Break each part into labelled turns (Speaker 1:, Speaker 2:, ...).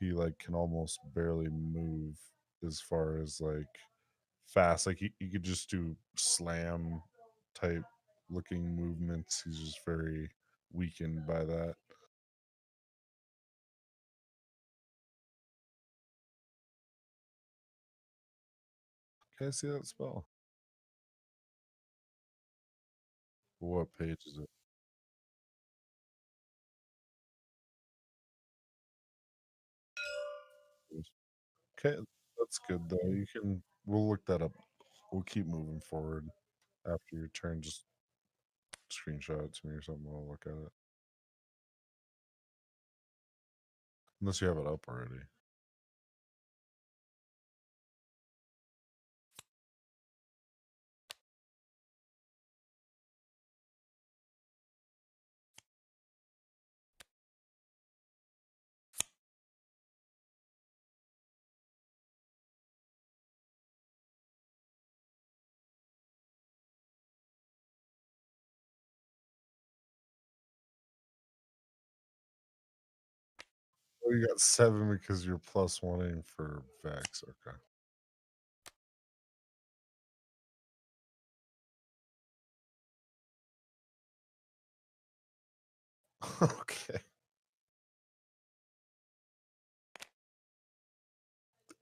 Speaker 1: he like can almost barely move as far as like fast. Like he could just do slam type looking movements. He's just very weakened by that. Can I see that spell? What page is it? Okay, that's good though. You can we'll look that up. We'll keep moving forward after your turn. Just screenshot it to me or something. I'll look at it. Unless you have it up already. Oh, you got 7 because you're plus one for Vex. Okay. Okay.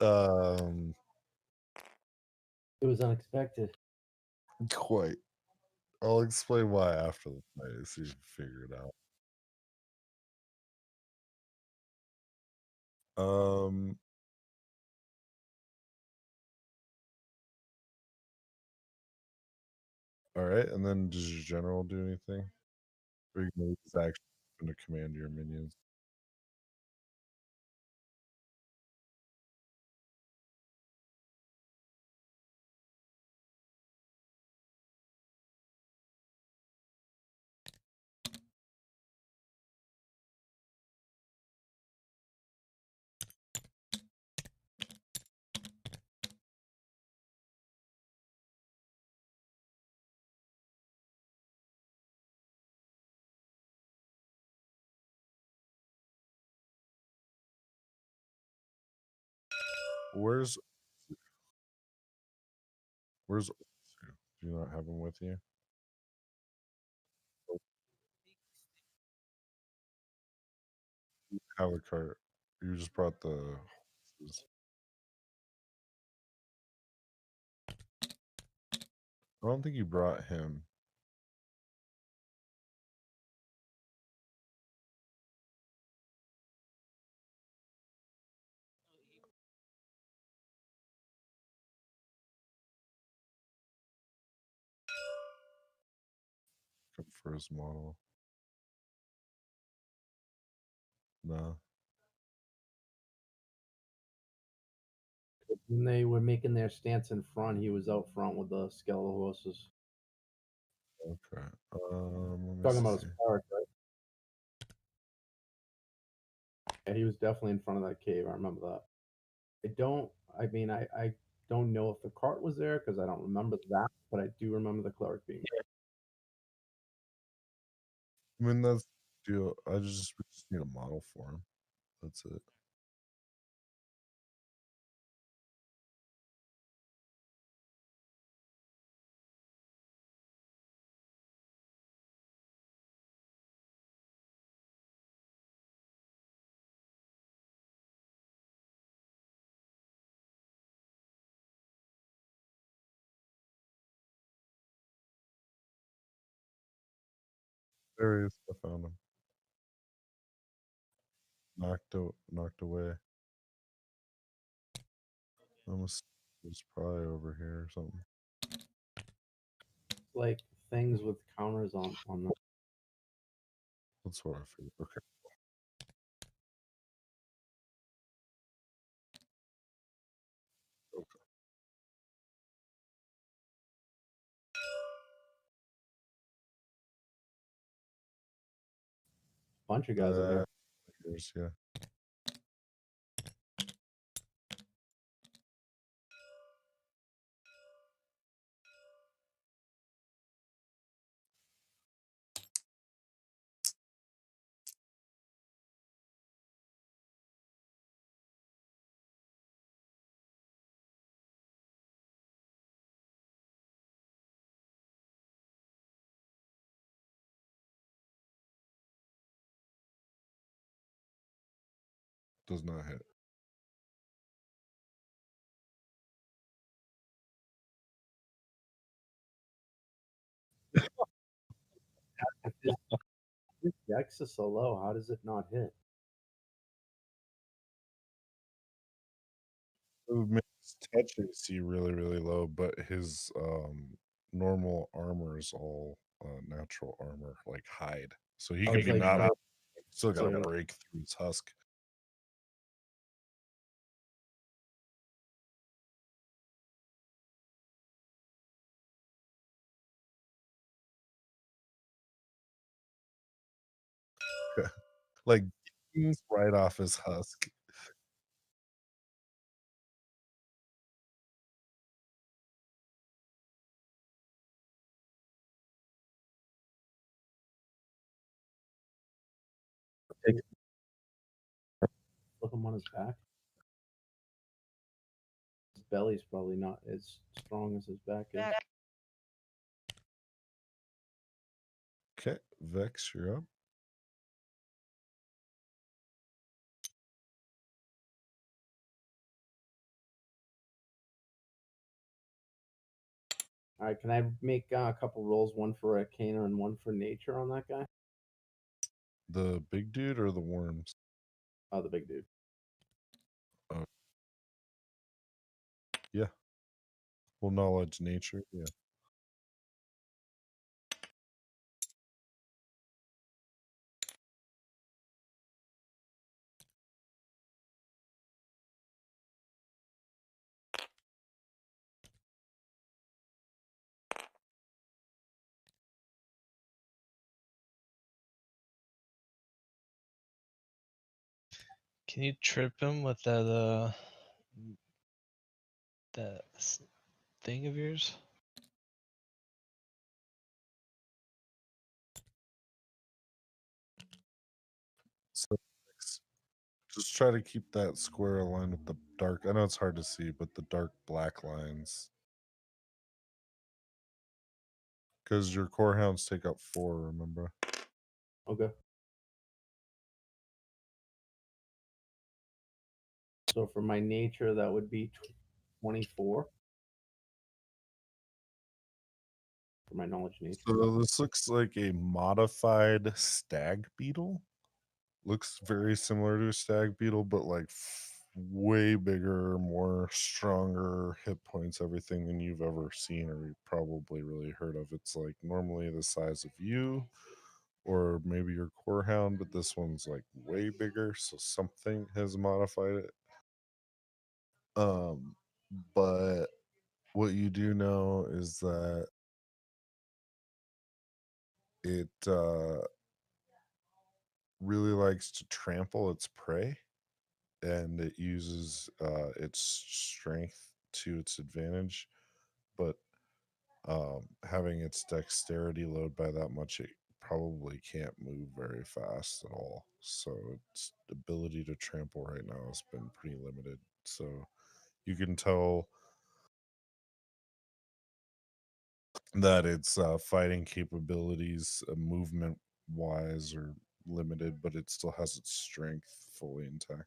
Speaker 1: Um,
Speaker 2: It was unexpected.
Speaker 1: quite. I'll explain why after the play, so you can figure it out. Um, all right, and then does your general do anything? Or you can use his action to command your minions. Where's where's Otsu? Do you not have him with you? Oh, you have a cart. You just brought the horses. I don't think you brought him. For his model. No.
Speaker 2: When they were making their stance in front, he was out front with the skeletal horses.
Speaker 1: Okay. Let me
Speaker 2: Talking about
Speaker 1: see.
Speaker 2: his card, right? Yeah, he was definitely in front of that cave. I remember that. I don't. I mean, I don't know if the cart was there because I don't remember that, but I do remember the cleric being there.
Speaker 1: I mean that's the deal. We just need a model for him. That's it. There he is. I found him. Knocked away. Almost was probably over here or something.
Speaker 2: Like things with counters on them.
Speaker 1: That's what I figured. Okay. Okay.
Speaker 2: Bunch of guys up there.
Speaker 1: Yeah. Does not hit.
Speaker 2: If this dex is so low, how does it not hit?
Speaker 1: It would make his touch AC really, really low, but his normal armor is all natural armor, like hide. So he
Speaker 2: Oh,
Speaker 1: could
Speaker 2: he's
Speaker 1: be
Speaker 2: like
Speaker 1: not
Speaker 2: full.
Speaker 1: out. Still got
Speaker 2: So
Speaker 1: to break through his husk. Like he's right off his husk.
Speaker 2: take flip him on his back. His belly's probably not as strong as his back is.
Speaker 1: Okay, Vex, you're up.
Speaker 2: All right, can I make a couple rolls, one for Arcana and one for Nature on that guy?
Speaker 1: The big dude or the worms?
Speaker 2: Oh, the big dude.
Speaker 1: Oh, yeah. Well, knowledge, nature. Yeah.
Speaker 3: Can you trip him with that thing of yours?
Speaker 1: So just try to keep that square aligned with the dark. I know it's hard to see, but the dark black lines. Because your core hounds take up 4, remember?
Speaker 2: Okay. So for my Nature, that would be 24. For my Knowledge Nature.
Speaker 1: So this looks like a modified stag beetle. Looks very similar to a stag beetle, but like way bigger, more stronger hit points, everything than you've ever seen or probably really heard of. It's like normally the size of you or maybe your core hound, but this one's like way bigger, so something has modified it. Um, but what you do know is that it really likes to trample its prey, and it uses its strength to its advantage. But having its dexterity load by that much, it probably can't move very fast at all. So its ability to trample right now has been pretty limited. So you can tell that its fighting capabilities, movement wise, are limited, but it still has its strength fully intact.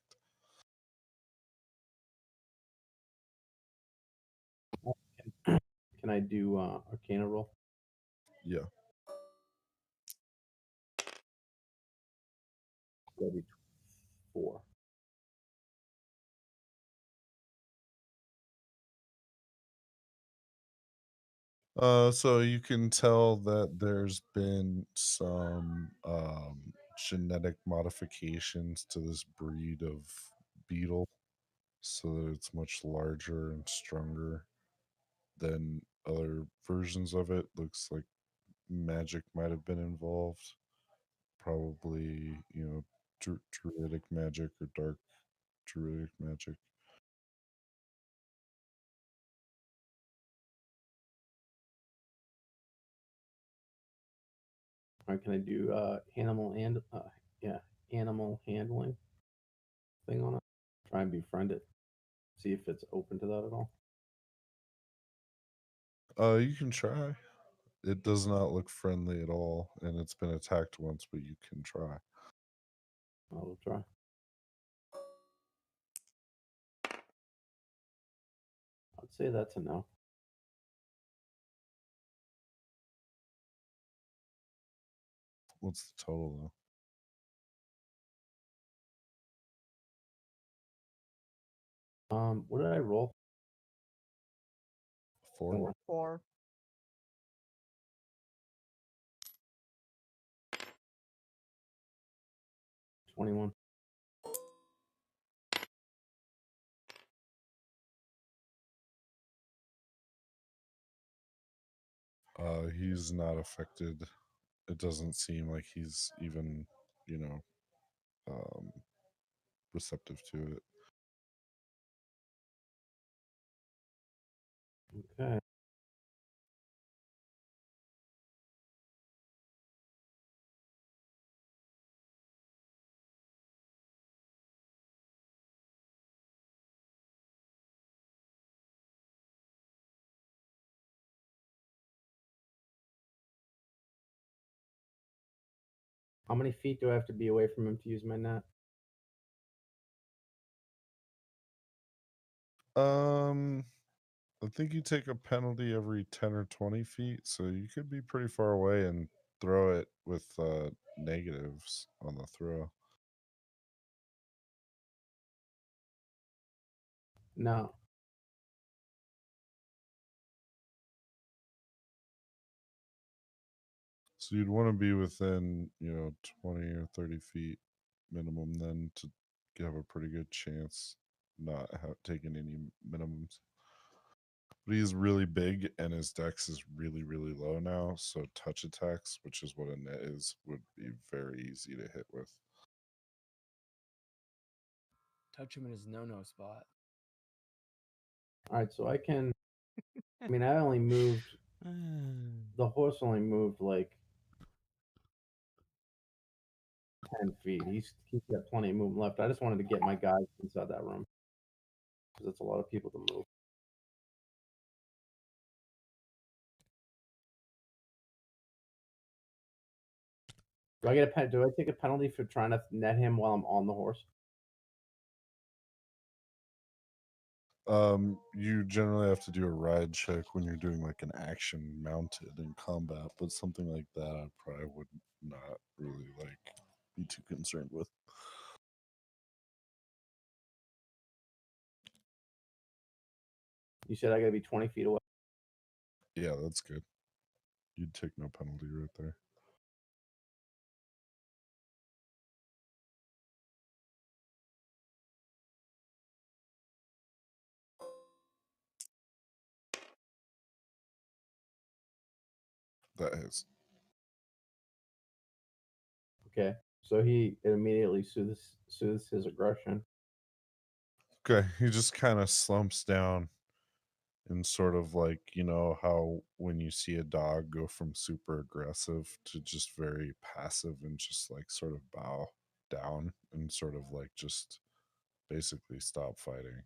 Speaker 2: Can I do Arcana roll?
Speaker 1: Yeah.
Speaker 2: That'd be 4.
Speaker 1: So you can tell that there's been some genetic modifications to this breed of beetle so that it's much larger and stronger than other versions of it. Looks like magic might have been involved. Probably, druidic magic or dark druidic magic.
Speaker 2: All right, can I do yeah, animal handling thing on it? Try and befriend it. See if it's open to that at all.
Speaker 1: You can try. It does not look friendly at all, and it's been attacked once, but you can try.
Speaker 2: I will try. Let's say that's a no.
Speaker 1: What's the total
Speaker 2: What did I roll?
Speaker 1: though? 4?
Speaker 4: 4.
Speaker 2: 21.
Speaker 1: He's not affected. It doesn't seem like he's even, you know, receptive to it.
Speaker 2: Okay. How many feet do I have to be away from him to use my net?
Speaker 1: I think you take a penalty every 10 or 20 feet, so you could be pretty far away and throw it with negatives on the throw.
Speaker 2: No.
Speaker 1: So you'd want to be within, 20 or 30 feet minimum then to have a pretty good chance not taking any minimums. But he's really big and his dex is really, really low now. So touch attacks, which is what a net is, would be very easy to hit with.
Speaker 4: Touch him in his no-no spot.
Speaker 2: All right, so I can. I mean, I only moved. The horse only moved like 10 feet. He's got plenty of movement left. I just wanted to get my guys inside that room because it's a lot of people to move. Do I take a penalty for trying to net him while I'm on the horse?
Speaker 1: You generally have to do a ride check when you're doing like an action mounted in combat, but something like that I probably would not really like be too concerned with.
Speaker 2: You said I gotta be 20 feet away.
Speaker 1: Yeah, that's good. You'd take no penalty right there. That is.
Speaker 2: Okay. So it immediately soothes his aggression.
Speaker 1: Okay, he just kind of slumps down and sort of like, how when you see a dog go from super aggressive to just very passive and just like sort of bow down and sort of like just basically stop fighting.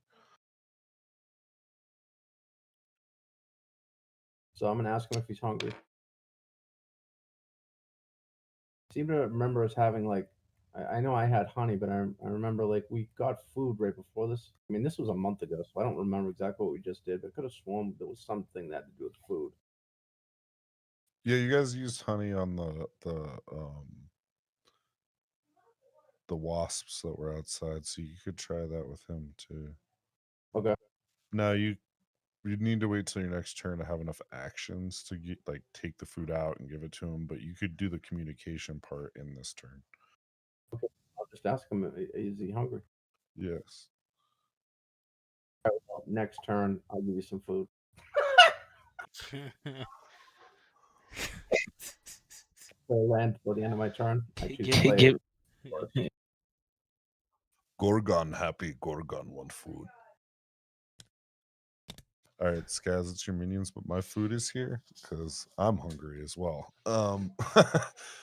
Speaker 2: So I'm gonna ask him if he's hungry. I seem to remember us having like I know I had honey, but I remember like we got food right before this. I mean, this was a month ago, so I don't remember exactly what we just did. But I could have sworn there was something that had to do with food.
Speaker 1: Yeah, you guys used honey on the wasps that were outside, so you could try that with him too.
Speaker 2: Okay.
Speaker 1: Now you need to wait till your next turn to have enough actions to get like take the food out and give it to him, but you could do the communication part in this turn.
Speaker 2: Okay. I'll just ask him, is he hungry?
Speaker 1: Yes.
Speaker 2: Well, next turn, I'll give you some food. So land for the end of my turn. I choose to play it.
Speaker 1: Gorgon happy. Gorgon want food. All right, Skaz, it's your minions, but my food is here because I'm hungry as well.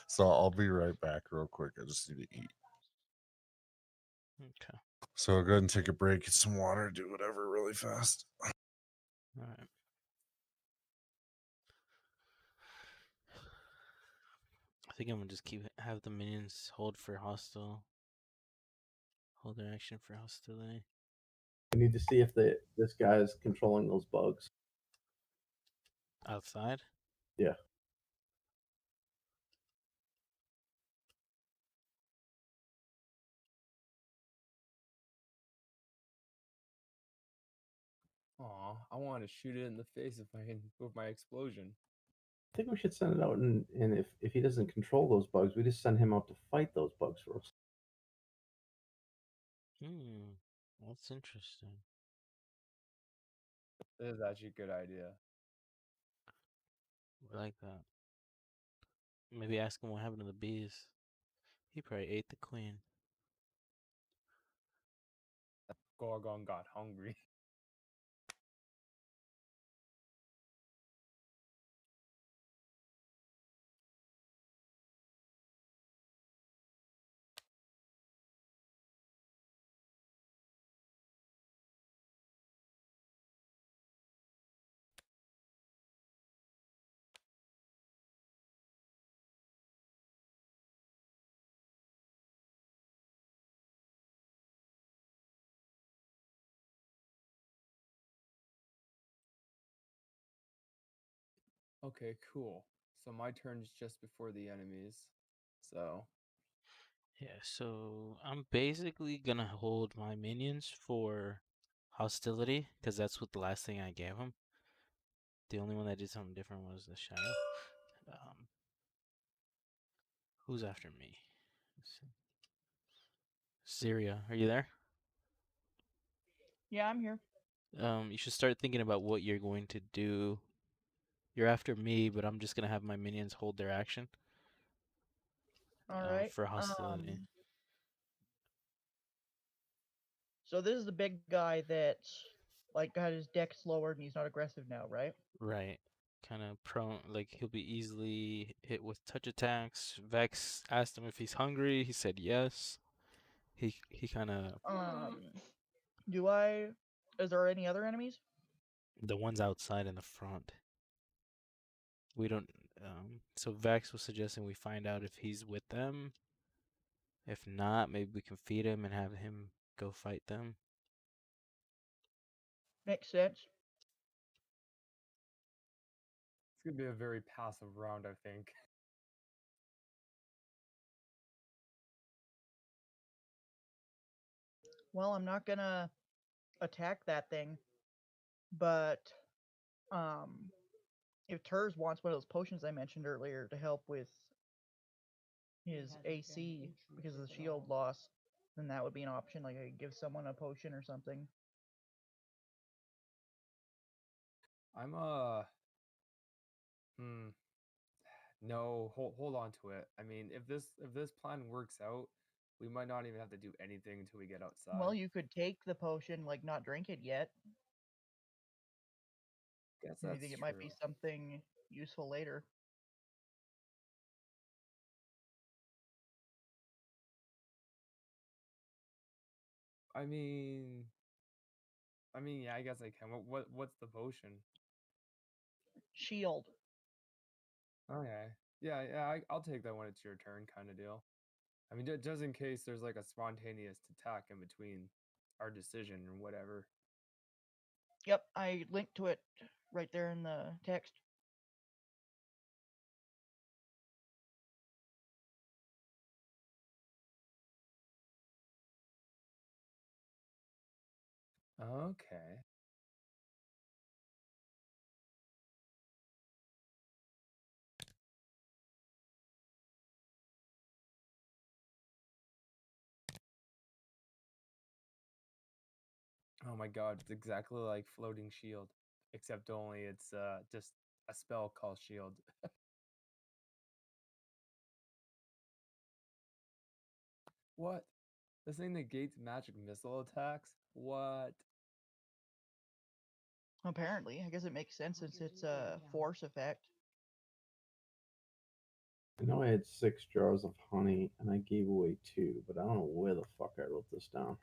Speaker 1: So I'll be right back real quick. I just need to eat.
Speaker 5: Okay.
Speaker 1: So I'll go ahead and take a break, get some water, do whatever really fast.
Speaker 5: All right. I think I'm gonna just have the minions hold their action for hostility.
Speaker 2: We need to see if this guy's controlling those bugs.
Speaker 5: Outside?
Speaker 2: Yeah.
Speaker 4: Aw, I want to shoot it in the face if I can with my explosion.
Speaker 2: I think we should send it out, and if he doesn't control those bugs, we just send him out to fight those bugs for us.
Speaker 5: That's interesting.
Speaker 4: This is actually a good idea.
Speaker 5: I like that. Maybe ask him what happened to the bees. He probably ate the queen.
Speaker 4: Gorgon got hungry. Okay, cool. So my turn's just before the enemies. So
Speaker 5: Yeah, so I'm basically gonna hold my minions for hostility, because that's what the last thing I gave him. The only one that did something different was the shadow. Who's after me? Syria, are you there?
Speaker 6: Yeah, I'm here.
Speaker 5: You should start thinking about what you're going to do. You're after me, but I'm just gonna have my minions hold their action
Speaker 6: All right.
Speaker 5: for hostility.
Speaker 6: So this is the big guy that like got his deck lowered and he's not aggressive now, right?
Speaker 5: Right. Kind of prone, like he'll be easily hit with touch attacks. Vex asked him if he's hungry. He said yes. He kind of
Speaker 6: Do I? Is there any other enemies?
Speaker 5: the ones outside in the front. We don't. So Vex was suggesting we find out if he's with them. If not, maybe we can feed him and have him go fight them.
Speaker 6: Makes sense.
Speaker 4: it's gonna be a very passive round, I think.
Speaker 6: Well, I'm not gonna attack that thing, but if Turs wants one of those potions I mentioned earlier to help with his AC because of the shield loss, then that would be an option. Like I could give someone a potion or something.
Speaker 4: I'm no, hold on to it. I mean, if this plan works out, we might not even have to do anything until we get outside.
Speaker 6: Well, you could take the potion, like not drink it yet.
Speaker 4: Guess
Speaker 6: You
Speaker 4: that's
Speaker 6: think it
Speaker 4: true.
Speaker 6: might be something useful later.
Speaker 4: I mean, yeah, I guess I can. What's the potion?
Speaker 6: Shield.
Speaker 4: Okay, yeah, I'll take that when it's your turn, kind of deal. I mean, just in case there's like a spontaneous attack in between our decision or whatever.
Speaker 6: Yep, I linked to it right there in the text.
Speaker 4: Okay. Oh my god, it's exactly like floating shield, except only it's just a spell called shield. What? This thing negates magic missile attacks? What?
Speaker 6: Apparently, I guess it makes sense since it's a force effect.
Speaker 2: I know I had 6 jars of honey, and I gave away 2, but I don't know where the fuck I wrote this down.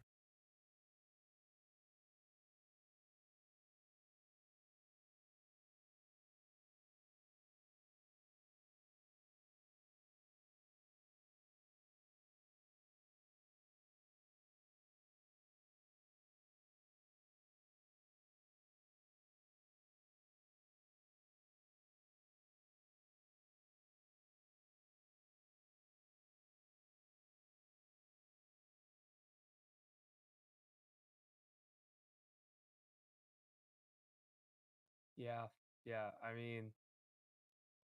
Speaker 4: Yeah, yeah. I mean,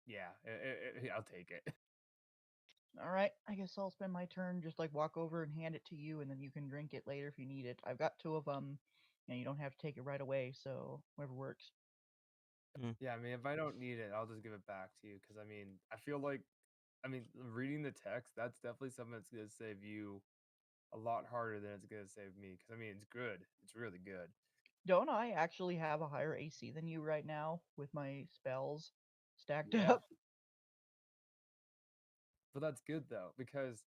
Speaker 4: yeah. I'll take it.
Speaker 6: All right, I guess I'll spend my turn just like walk over and hand it to you, and then you can drink it later if you need it. I've got two of them. You don't have to take it right away, so whatever works.
Speaker 4: Yeah, I mean, if I don't need it, I'll just give it back to you because I mean, I feel like, I mean, reading the text, that's definitely something that's gonna save you a lot harder than it's gonna save me. Because I mean, it's good. It's really good.
Speaker 6: Don't I actually have a higher AC than you right now with my spells stacked
Speaker 4: Yeah,
Speaker 6: up?
Speaker 4: but that's good though because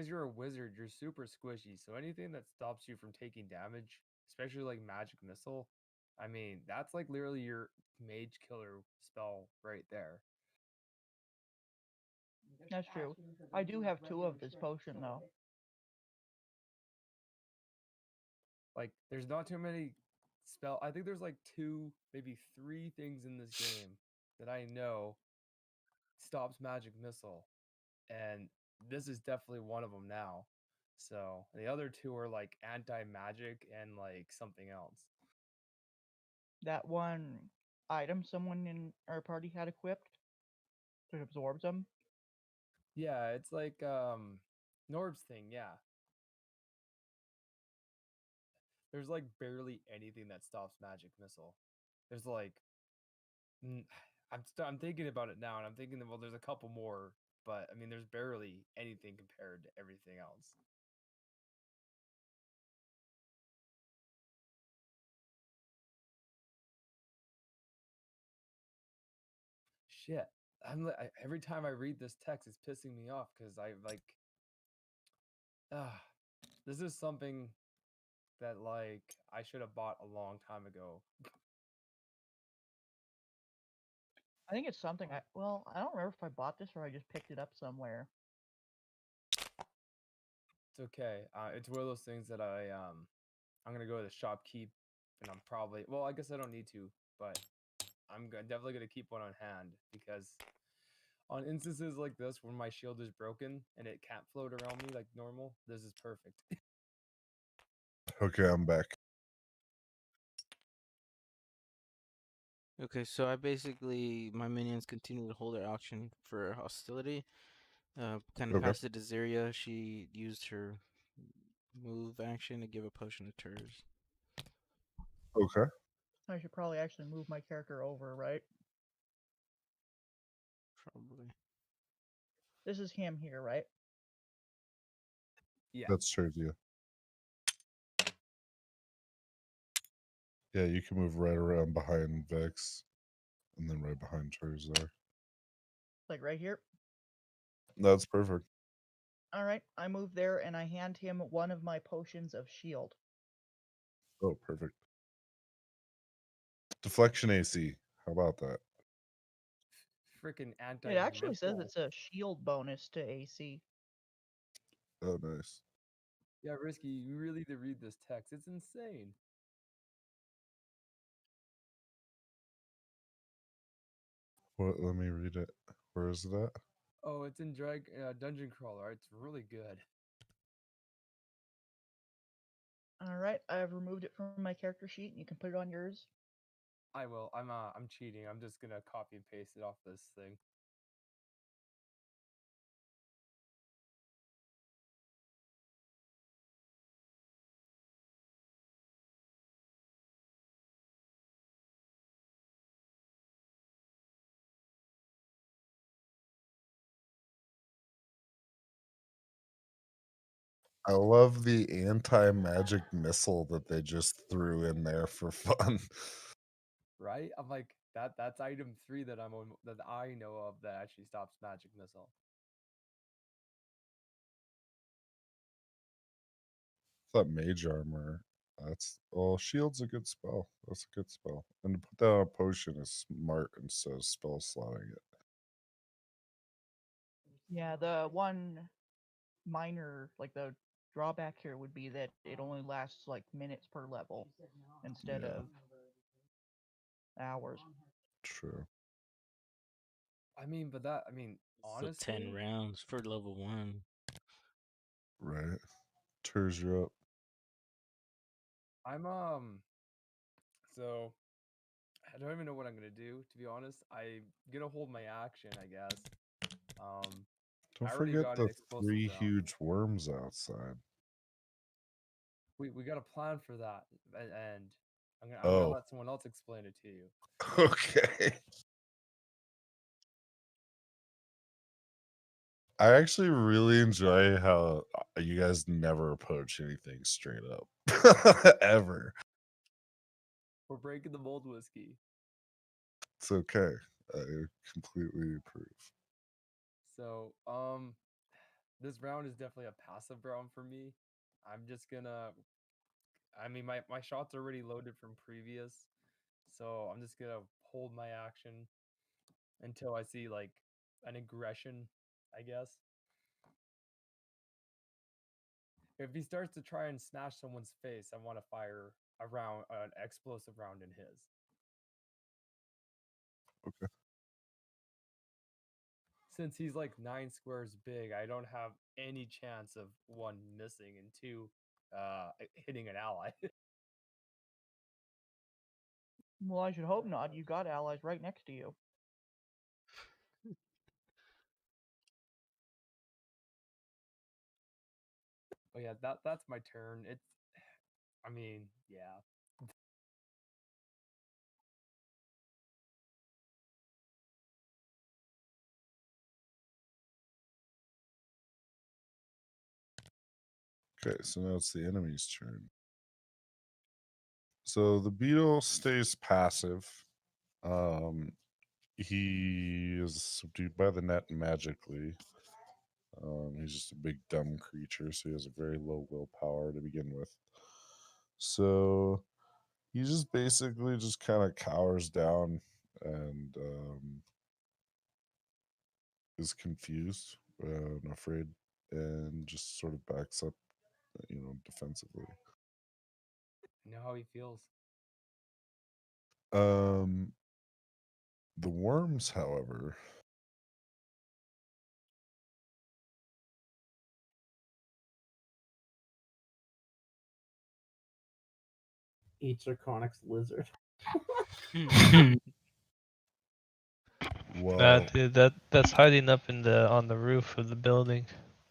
Speaker 4: you're a wizard, you're super squishy. So anything that stops you from taking damage, especially like magic missile, I mean, that's like literally your mage killer spell right there.
Speaker 6: That's true. I do have two of this potion though.
Speaker 4: Like, there's not too many spell. I think there's like two, maybe three things in this game that I know stops magic missile, and this is definitely one of them now. So the other two are like anti magic and like something else.
Speaker 6: That one item someone in our party had equipped that absorbs them.
Speaker 4: Yeah, it's like Norb's thing. Yeah, there's like barely anything that stops magic missile. There's like N I'm thinking about it now, and I'm thinking that, well, there's a couple more, but I mean, there's barely anything compared to everything else. Shit. Every time I read this text, it's pissing me off because I like, ah, this is something that like I should have bought a long time ago.
Speaker 6: I think it's something I don't remember if I bought this or I just picked it up somewhere.
Speaker 4: It's okay. It's one of those things that I'm gonna go to the shopkeep, and I'm probably, well, I guess I don't need to, but definitely gonna keep one on hand because on instances like this when my shield is broken and it can't float around me like normal, this is perfect.
Speaker 1: Okay, I'm back.
Speaker 5: Okay, so I basically my minions continue to hold their action for hostility. Kind of
Speaker 1: Okay.
Speaker 5: passed it to Zeria. She used her move action to give a potion to Turs.
Speaker 1: Okay.
Speaker 6: I should probably actually move my character over, right?
Speaker 5: Probably.
Speaker 6: This is him here, right?
Speaker 4: Yeah.
Speaker 1: That's true of you. Yeah, you can move right around behind Vex and then right behind Turs there.
Speaker 6: Like right here.
Speaker 1: That's perfect.
Speaker 6: All right, I move there and I hand him one of my potions of shield.
Speaker 1: Oh, perfect. Deflection AC. How about that?
Speaker 4: Freaking
Speaker 6: It actually says
Speaker 4: anti-missile.
Speaker 6: it's a shield bonus to AC.
Speaker 1: Oh, nice.
Speaker 4: Yeah, Risky, you really need to read this text. It's insane.
Speaker 1: What? Let me read it. Where is it at?
Speaker 4: Oh, it's in Dungeon Crawler. It's really good.
Speaker 6: All right, I've removed it from my character sheet, and you can put it on yours.
Speaker 4: I will. I'm cheating. I'm just gonna copy and paste it off this thing.
Speaker 1: I love the anti-magic missile that they just threw in there for fun.
Speaker 4: Right? I'm like that's item 3 that that I know of that actually stops magic missile.
Speaker 1: That mage armor. That's shield's a good spell. That's a good spell. And to put that on a potion is smart instead of spell slotting it.
Speaker 6: Yeah, the one minor, like the drawback here would be that it only lasts like minutes per level instead
Speaker 1: Yeah.
Speaker 6: of hours.
Speaker 1: True.
Speaker 4: I mean, but that I mean,
Speaker 5: So 10
Speaker 4: honestly,
Speaker 5: rounds for level 1.
Speaker 1: Right. Tears you up.
Speaker 4: I'm so I don't even know what I'm gonna do. To be honest, I'm gonna hold my action, I guess.
Speaker 1: Don't
Speaker 4: I already
Speaker 1: forget
Speaker 4: got an
Speaker 1: the
Speaker 4: explosive
Speaker 1: 3
Speaker 4: round.
Speaker 1: huge worms outside.
Speaker 4: We got a plan for that, and I'm gonna
Speaker 1: Oh.
Speaker 4: let someone else explain it to you.
Speaker 1: Okay. I actually really enjoy how you guys never approach anything straight up. Ever.
Speaker 4: We're breaking the mold, whiskey.
Speaker 1: It's okay. I completely approve.
Speaker 4: So, this round is definitely a passive round for me. I'm just gonna. I mean, my shots are already loaded from previous, so I'm just gonna hold my action until I see like an aggression, I guess. If he starts to try and smash someone's face, I want to fire a round, an explosive round in his.
Speaker 1: Okay.
Speaker 4: Since he's like 9 squares big, I don't have any chance of one missing and two hitting an ally.
Speaker 6: Well, I should hope not. You got allies right next to you.
Speaker 4: But yeah, that's my turn. It's, I mean, yeah.
Speaker 1: Okay, so now it's the enemy's turn. So the beetle stays passive. He is subdued by the net magically. He's just a big dumb creature, so he has a very low willpower to begin with. So he just basically just kind of cowers down and is confused and afraid, and just sort of backs up, defensively.
Speaker 4: I know how he feels.
Speaker 1: Um, the worms, however,
Speaker 2: Eats Arconic's lizard.
Speaker 1: well,
Speaker 3: Dude, that's hiding up in the on the roof of the building.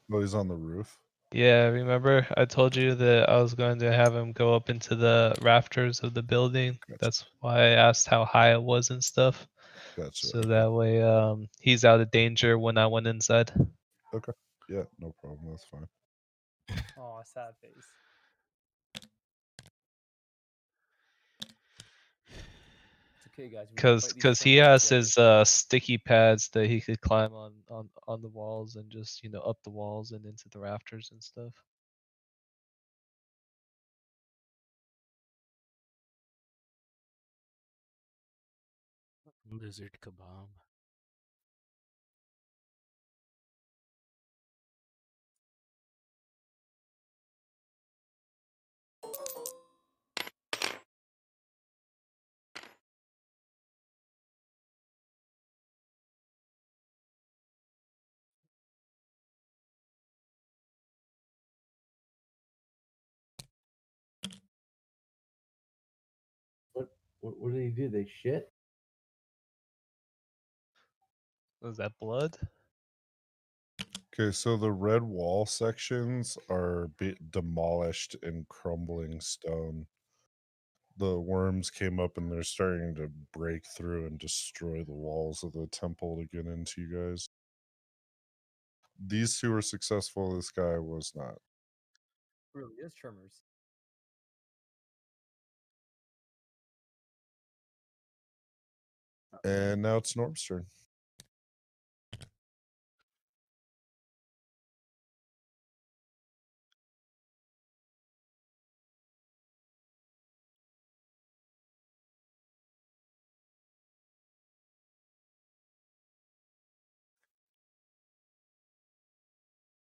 Speaker 1: well, he's on the roof.
Speaker 3: Yeah, remember I told you that I was going to have him go up into the rafters of the building.
Speaker 1: Gotcha.
Speaker 3: That's why I asked how high it was and stuff.
Speaker 1: Gotcha.
Speaker 3: So
Speaker 1: Okay.
Speaker 3: that way he's out of danger when I went inside.
Speaker 1: Okay. Yeah, no problem. That's fine.
Speaker 4: Oh, sad face. It's okay, guys. We can fight these
Speaker 3: Cause he
Speaker 4: tremors
Speaker 3: has
Speaker 4: together.
Speaker 3: his sticky pads that he could climb on the walls and just up the walls and into the rafters and stuff.
Speaker 5: Lizard kebab.
Speaker 2: What did he do? They shit?
Speaker 3: Was that blood?
Speaker 1: Okay, so the red wall sections are demolished in crumbling stone. The worms came up and they're starting to break through and destroy the walls of the temple to get into you guys. These two were successful. This guy was not.
Speaker 4: Really is tremors.
Speaker 1: And now it's Norm's turn.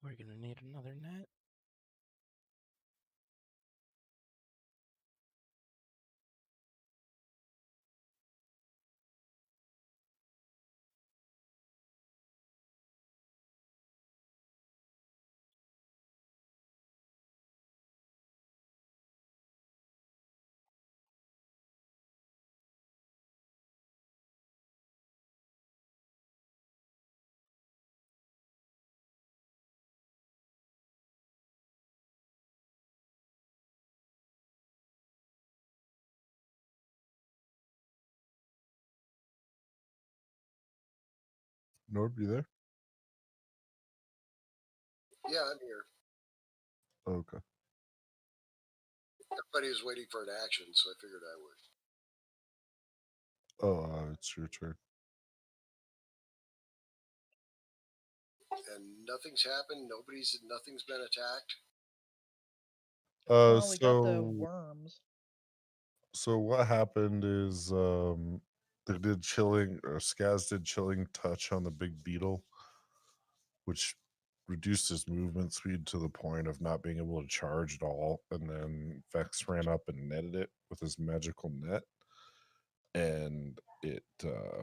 Speaker 5: We're gonna need another net.
Speaker 1: Norb, you there?
Speaker 7: Yeah, I'm here.
Speaker 1: Okay.
Speaker 7: Everybody was waiting for an action, so I figured I would.
Speaker 1: Oh, it's your turn.
Speaker 7: And nothing's happened. Nothing's been attacked.
Speaker 6: Well, we got the
Speaker 1: So
Speaker 6: worms.
Speaker 1: what happened is they did chilling, or Skaz did chilling touch on the big beetle, which reduced his movement speed to the point of not being able to charge at all. And then Vex ran up and netted it with his magical net, and it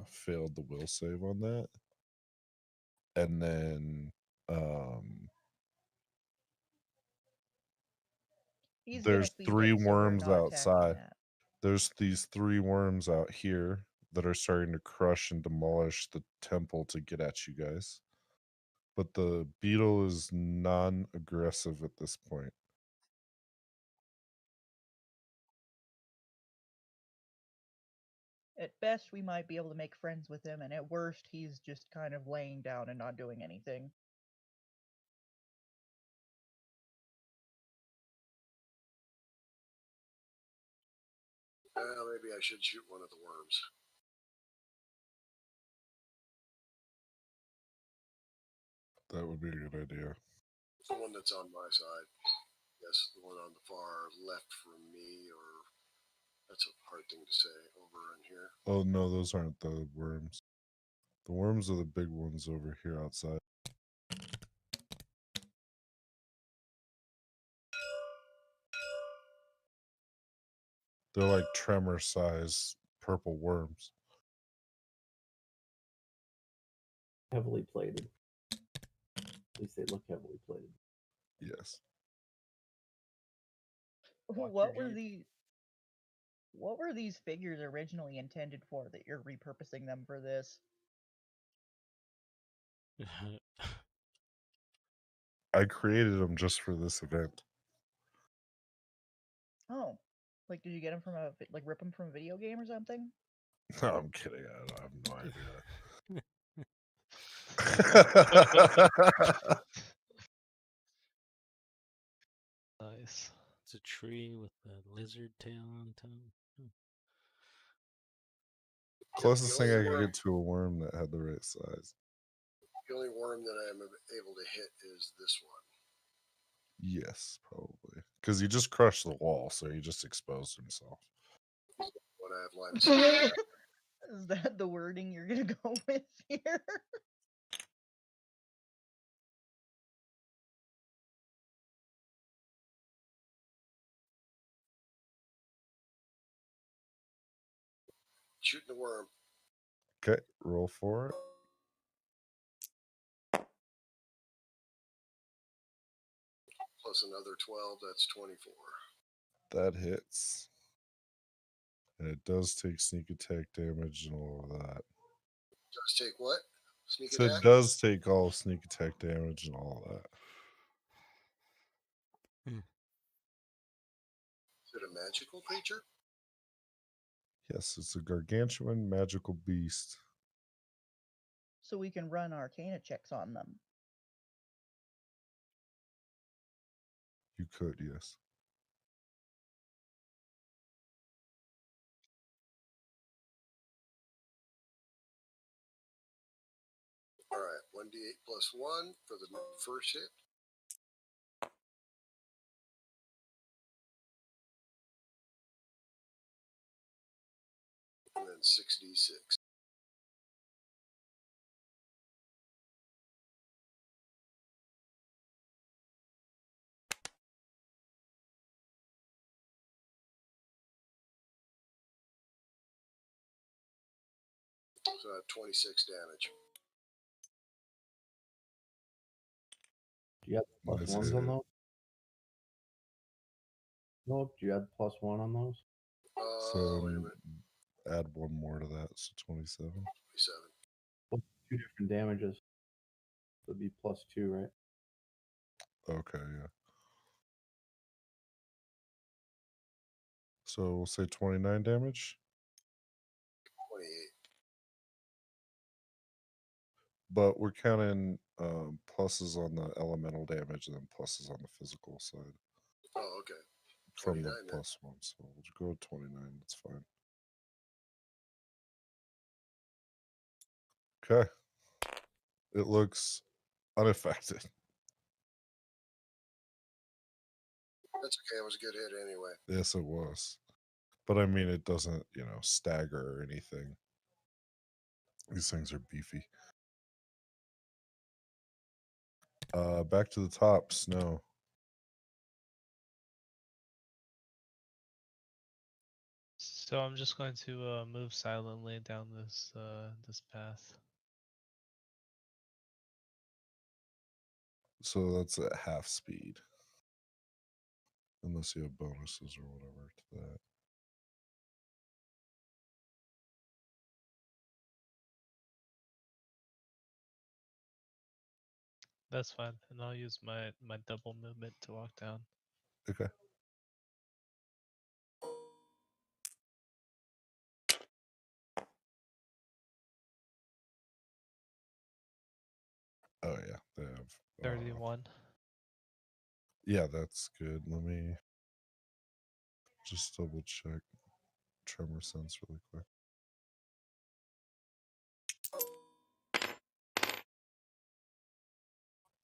Speaker 1: failed the will save on that. And then
Speaker 6: He's
Speaker 1: there's
Speaker 6: gonna feed
Speaker 1: 3
Speaker 6: them, so we're
Speaker 1: worms
Speaker 6: not attacking
Speaker 1: outside.
Speaker 6: that.
Speaker 1: There's these 3 worms out here that are starting to crush and demolish the temple to get at you guys. But the beetle is non-aggressive at this point.
Speaker 6: At best, we might be able to make friends with him, and at worst, he's just kind of laying down and not doing anything.
Speaker 7: Maybe I should shoot one of the worms.
Speaker 1: That would be a good idea.
Speaker 7: The one that's on my side. Yes, the one on the far left from me, or that's a hard thing to say over in here.
Speaker 1: Oh no, those aren't the worms. The worms are the big ones over here outside. They're like tremor size purple worms.
Speaker 2: Heavily plated. At least they look heavily plated.
Speaker 1: Yes.
Speaker 4: Watch
Speaker 6: What
Speaker 4: your
Speaker 6: were
Speaker 4: Jeep.
Speaker 6: the what were these figures originally intended for that you're repurposing them for this?
Speaker 1: I created them just for this event.
Speaker 6: Oh, like did you get them from like rip them from a video game or something?
Speaker 1: No, I'm kidding. I have no idea.
Speaker 3: Nice.
Speaker 5: It's a tree with a lizard tail on top.
Speaker 1: Closest thing I could
Speaker 7: worm,
Speaker 1: get to a worm that had the right size.
Speaker 7: the only worm that I'm able to hit is this one.
Speaker 1: Yes, probably. Because he just crushed the wall, so he just exposed himself.
Speaker 7: What I have line of sight.
Speaker 6: Is that the wording you're gonna go with here?
Speaker 7: Shooting the worm.
Speaker 1: Okay, roll for it.
Speaker 7: Plus another 12, that's 24.
Speaker 1: That hits. And it does take sneak attack damage and all of that.
Speaker 7: Does take what? Sneak
Speaker 1: So
Speaker 7: attack?
Speaker 1: it does take all sneak attack damage and all of that.
Speaker 7: Is it a magical creature?
Speaker 1: Yes, it's a gargantuan magical beast.
Speaker 6: So we can run Arcana checks on them.
Speaker 1: You could, yes.
Speaker 7: All right, 1d8 plus 1 for the first hit. And then 6d6. So 26 damage.
Speaker 2: Do you have plus
Speaker 1: Nice
Speaker 2: ones
Speaker 1: hit.
Speaker 2: on those? No, do you add plus 1 on those?
Speaker 1: So
Speaker 7: Wait a minute.
Speaker 1: add one more to that, so 27.
Speaker 7: 27.
Speaker 2: Well, 2 different damages. So it'd be plus 2, right?
Speaker 1: Okay, yeah. So we'll say 29 damage.
Speaker 7: 28.
Speaker 1: but we're counting pluses on the elemental damage and then pluses on the physical side
Speaker 7: Oh, okay.
Speaker 1: from the
Speaker 7: 29 then.
Speaker 1: +1. So we'll go with 29. That's fine. Okay. It looks unaffected.
Speaker 7: That's okay. It was a good hit anyway.
Speaker 1: Yes, it was. But I mean, it doesn't, stagger or anything. These things are beefy. Back to the top, snow.
Speaker 3: So I'm just going to move silently down this path.
Speaker 1: So that's at half speed. Unless you have bonuses or whatever to that.
Speaker 3: That's fine, and I'll use my double movement to walk down.
Speaker 1: Okay. Oh yeah, they have
Speaker 3: 31.
Speaker 1: Yeah, that's good. Let me just double check tremor sense really quick.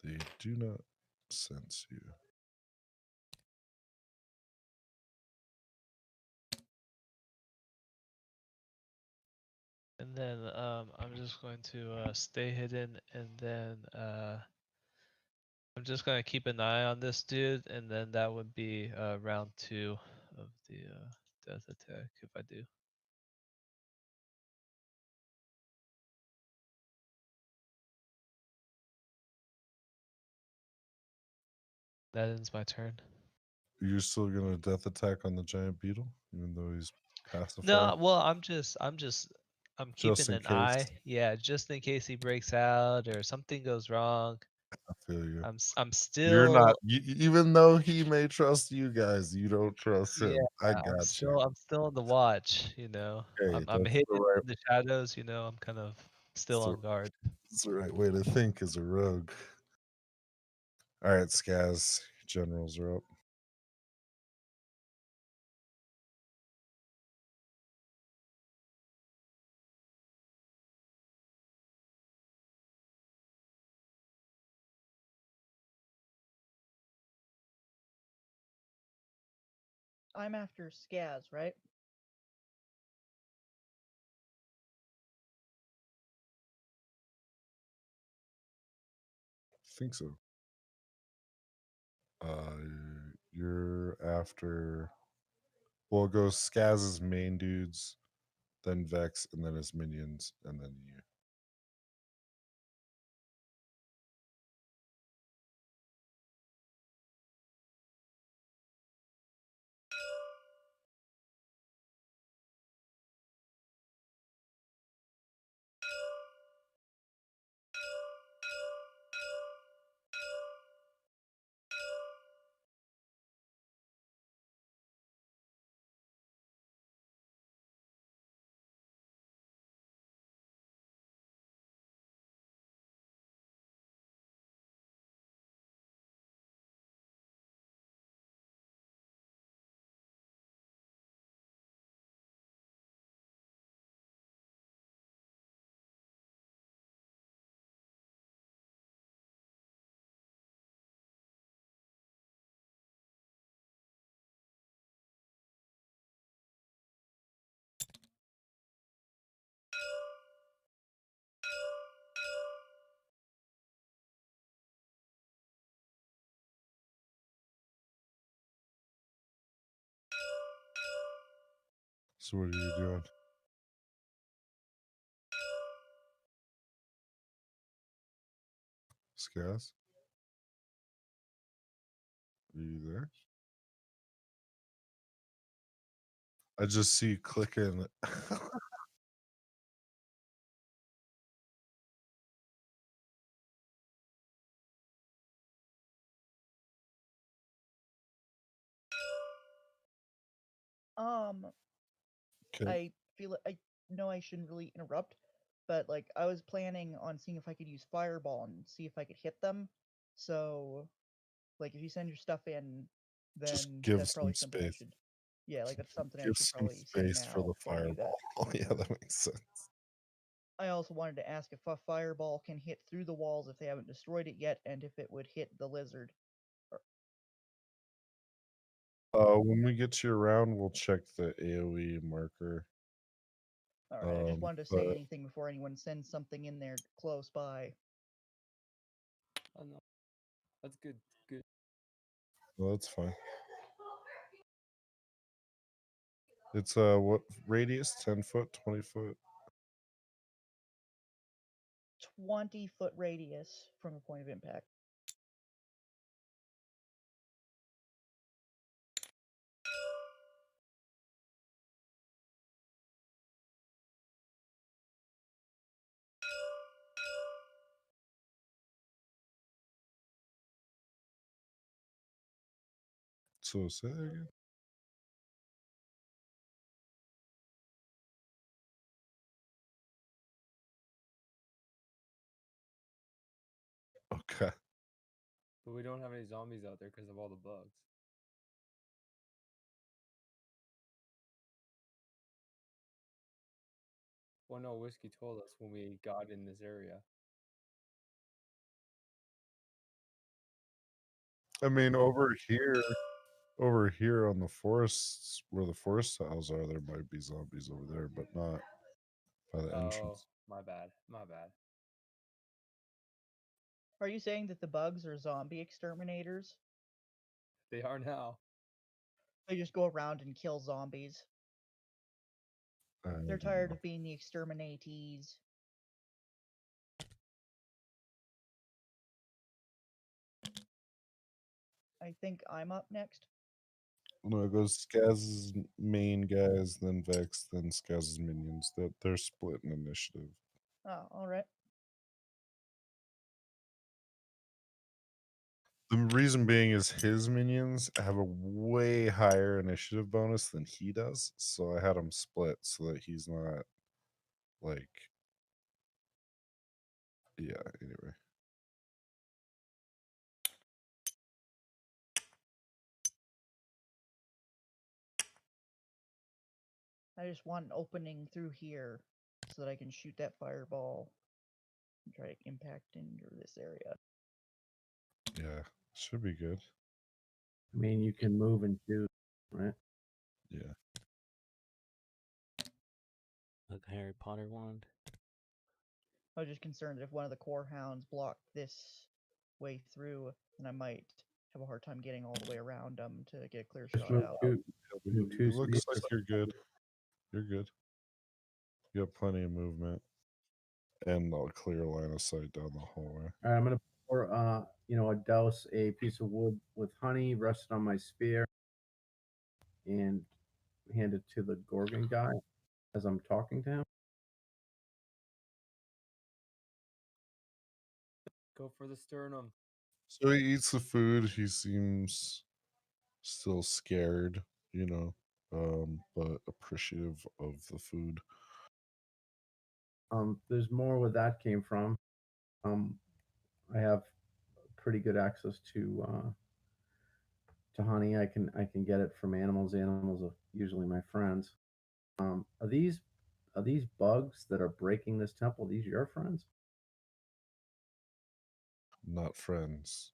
Speaker 1: They do not sense you.
Speaker 3: And then I'm just going to stay hidden, and then I'm just going to keep an eye on this dude, and then that would be round 2 of the death attack if I do. That ends my turn.
Speaker 1: You're still gonna death attack on the giant beetle, even though he's pacified.
Speaker 3: No, well, I'm
Speaker 1: Just
Speaker 3: keeping
Speaker 1: in
Speaker 3: an eye.
Speaker 1: case.
Speaker 3: Yeah, just in case he breaks out or something goes wrong.
Speaker 1: I feel you.
Speaker 3: I'm
Speaker 1: You're not,
Speaker 3: still
Speaker 1: even though he may trust you guys, you don't trust
Speaker 3: yeah,
Speaker 1: him. I got you.
Speaker 3: I'm still on the watch, you know.
Speaker 1: Hey,
Speaker 3: I'm
Speaker 1: that's the
Speaker 3: hidden
Speaker 1: right,
Speaker 3: in the shadows, you know. I'm kind of still
Speaker 1: that's
Speaker 3: on guard.
Speaker 1: that's the right way to think as a rogue. All right, Skaz, generals are up.
Speaker 6: I'm after Skaz, right?
Speaker 1: I think so. You're after. Well, it goes Skaz's main dudes, then Vex, and then his minions, and then you. So what are you doing? Skaz? Are you there? I just see you clicking.
Speaker 6: Um,
Speaker 1: Okay.
Speaker 6: I feel I know I shouldn't really interrupt, but like I was planning on seeing if I could use fireball and see if I could hit them. So, like, if you send your stuff in,
Speaker 1: Just
Speaker 6: then
Speaker 1: give
Speaker 6: that's
Speaker 1: some
Speaker 6: probably something I
Speaker 1: space.
Speaker 6: should. Yeah, like that's something I
Speaker 1: Give
Speaker 6: should
Speaker 1: some
Speaker 6: probably say
Speaker 1: space for
Speaker 6: now
Speaker 1: the
Speaker 6: before I do that.
Speaker 1: fireball. Yeah, that makes sense.
Speaker 6: I also wanted to ask if a fireball can hit through the walls if they haven't destroyed it yet, and if it would hit the lizard.
Speaker 1: When we get to your round, we'll check the AoE marker.
Speaker 6: All right, I just wanted to say
Speaker 1: But
Speaker 6: anything before anyone sends something in there close by.
Speaker 4: Oh no, that's good. Good.
Speaker 1: well, that's fine. It's what radius? 10 foot, 20 foot.
Speaker 6: 20-foot radius from a point of impact.
Speaker 1: So say that again. Okay.
Speaker 4: But we don't have any zombies out there because of all the bugs. Well, no, Whiskey told us when we got in this area.
Speaker 1: I mean, over here on the forests, where the forest tiles are, there might be zombies over there, but not by the
Speaker 4: Oh,
Speaker 1: entrance.
Speaker 4: my bad. My bad.
Speaker 6: Are you saying that the bugs are zombie exterminators?
Speaker 4: They are now.
Speaker 6: They just go around and kill zombies.
Speaker 1: I
Speaker 6: They're
Speaker 1: don't
Speaker 6: tired
Speaker 1: know.
Speaker 6: of being the exterminatees. I think I'm up next.
Speaker 1: No, it goes Skaz's main guys, then Vex, then Skaz's minions. They're split in initiative.
Speaker 6: Oh, all right.
Speaker 1: The reason being is his minions have a way higher initiative bonus than he does, so I had him split so that he's not like, yeah. Anyway,
Speaker 6: I just want an opening through here so that I can shoot that fireball and try to impact into this area.
Speaker 1: yeah, should be good.
Speaker 2: I mean, you can move and shoot, right?
Speaker 1: Yeah,
Speaker 5: Like Harry Potter wand.
Speaker 6: I was just concerned that if one of the core hounds blocked this way through, then I might have a hard time getting all the way around them to get a clear
Speaker 2: Just
Speaker 6: shot
Speaker 2: move
Speaker 6: out.
Speaker 2: two. Move two
Speaker 1: it looks like
Speaker 2: spaces.
Speaker 1: you're good. You're good. You have plenty of movement and a clear line of sight down the hallway.
Speaker 2: All right, I'm gonna pour, douse a piece of wood with honey, rest it on my spear, and hand it to the Gorgon guy as I'm talking to him.
Speaker 4: Go for the sternum.
Speaker 1: So he eats the food. He seems still scared, but appreciative of the food.
Speaker 2: There's more where that came from. I have pretty good access to honey. I can get it from animals. Animals are usually my friends. Are these bugs that are breaking this temple? These your friends?
Speaker 1: Not friends.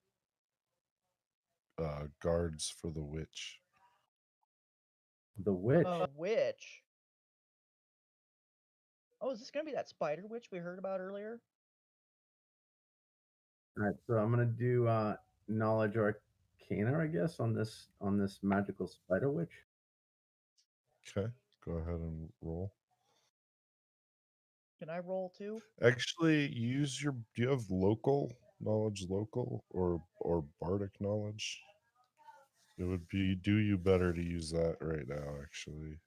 Speaker 1: Guards for the witch.
Speaker 2: The witch.
Speaker 6: A witch. Oh, is this gonna be that spider witch we heard about earlier?
Speaker 2: All right, so I'm gonna do knowledge arcana, I guess, on this magical spider witch.
Speaker 1: Okay, go ahead and roll.
Speaker 6: Can I roll too?
Speaker 1: Actually, use your. Do you have local knowledge, local or bardic knowledge? It would be do you better to use that right now. Actually,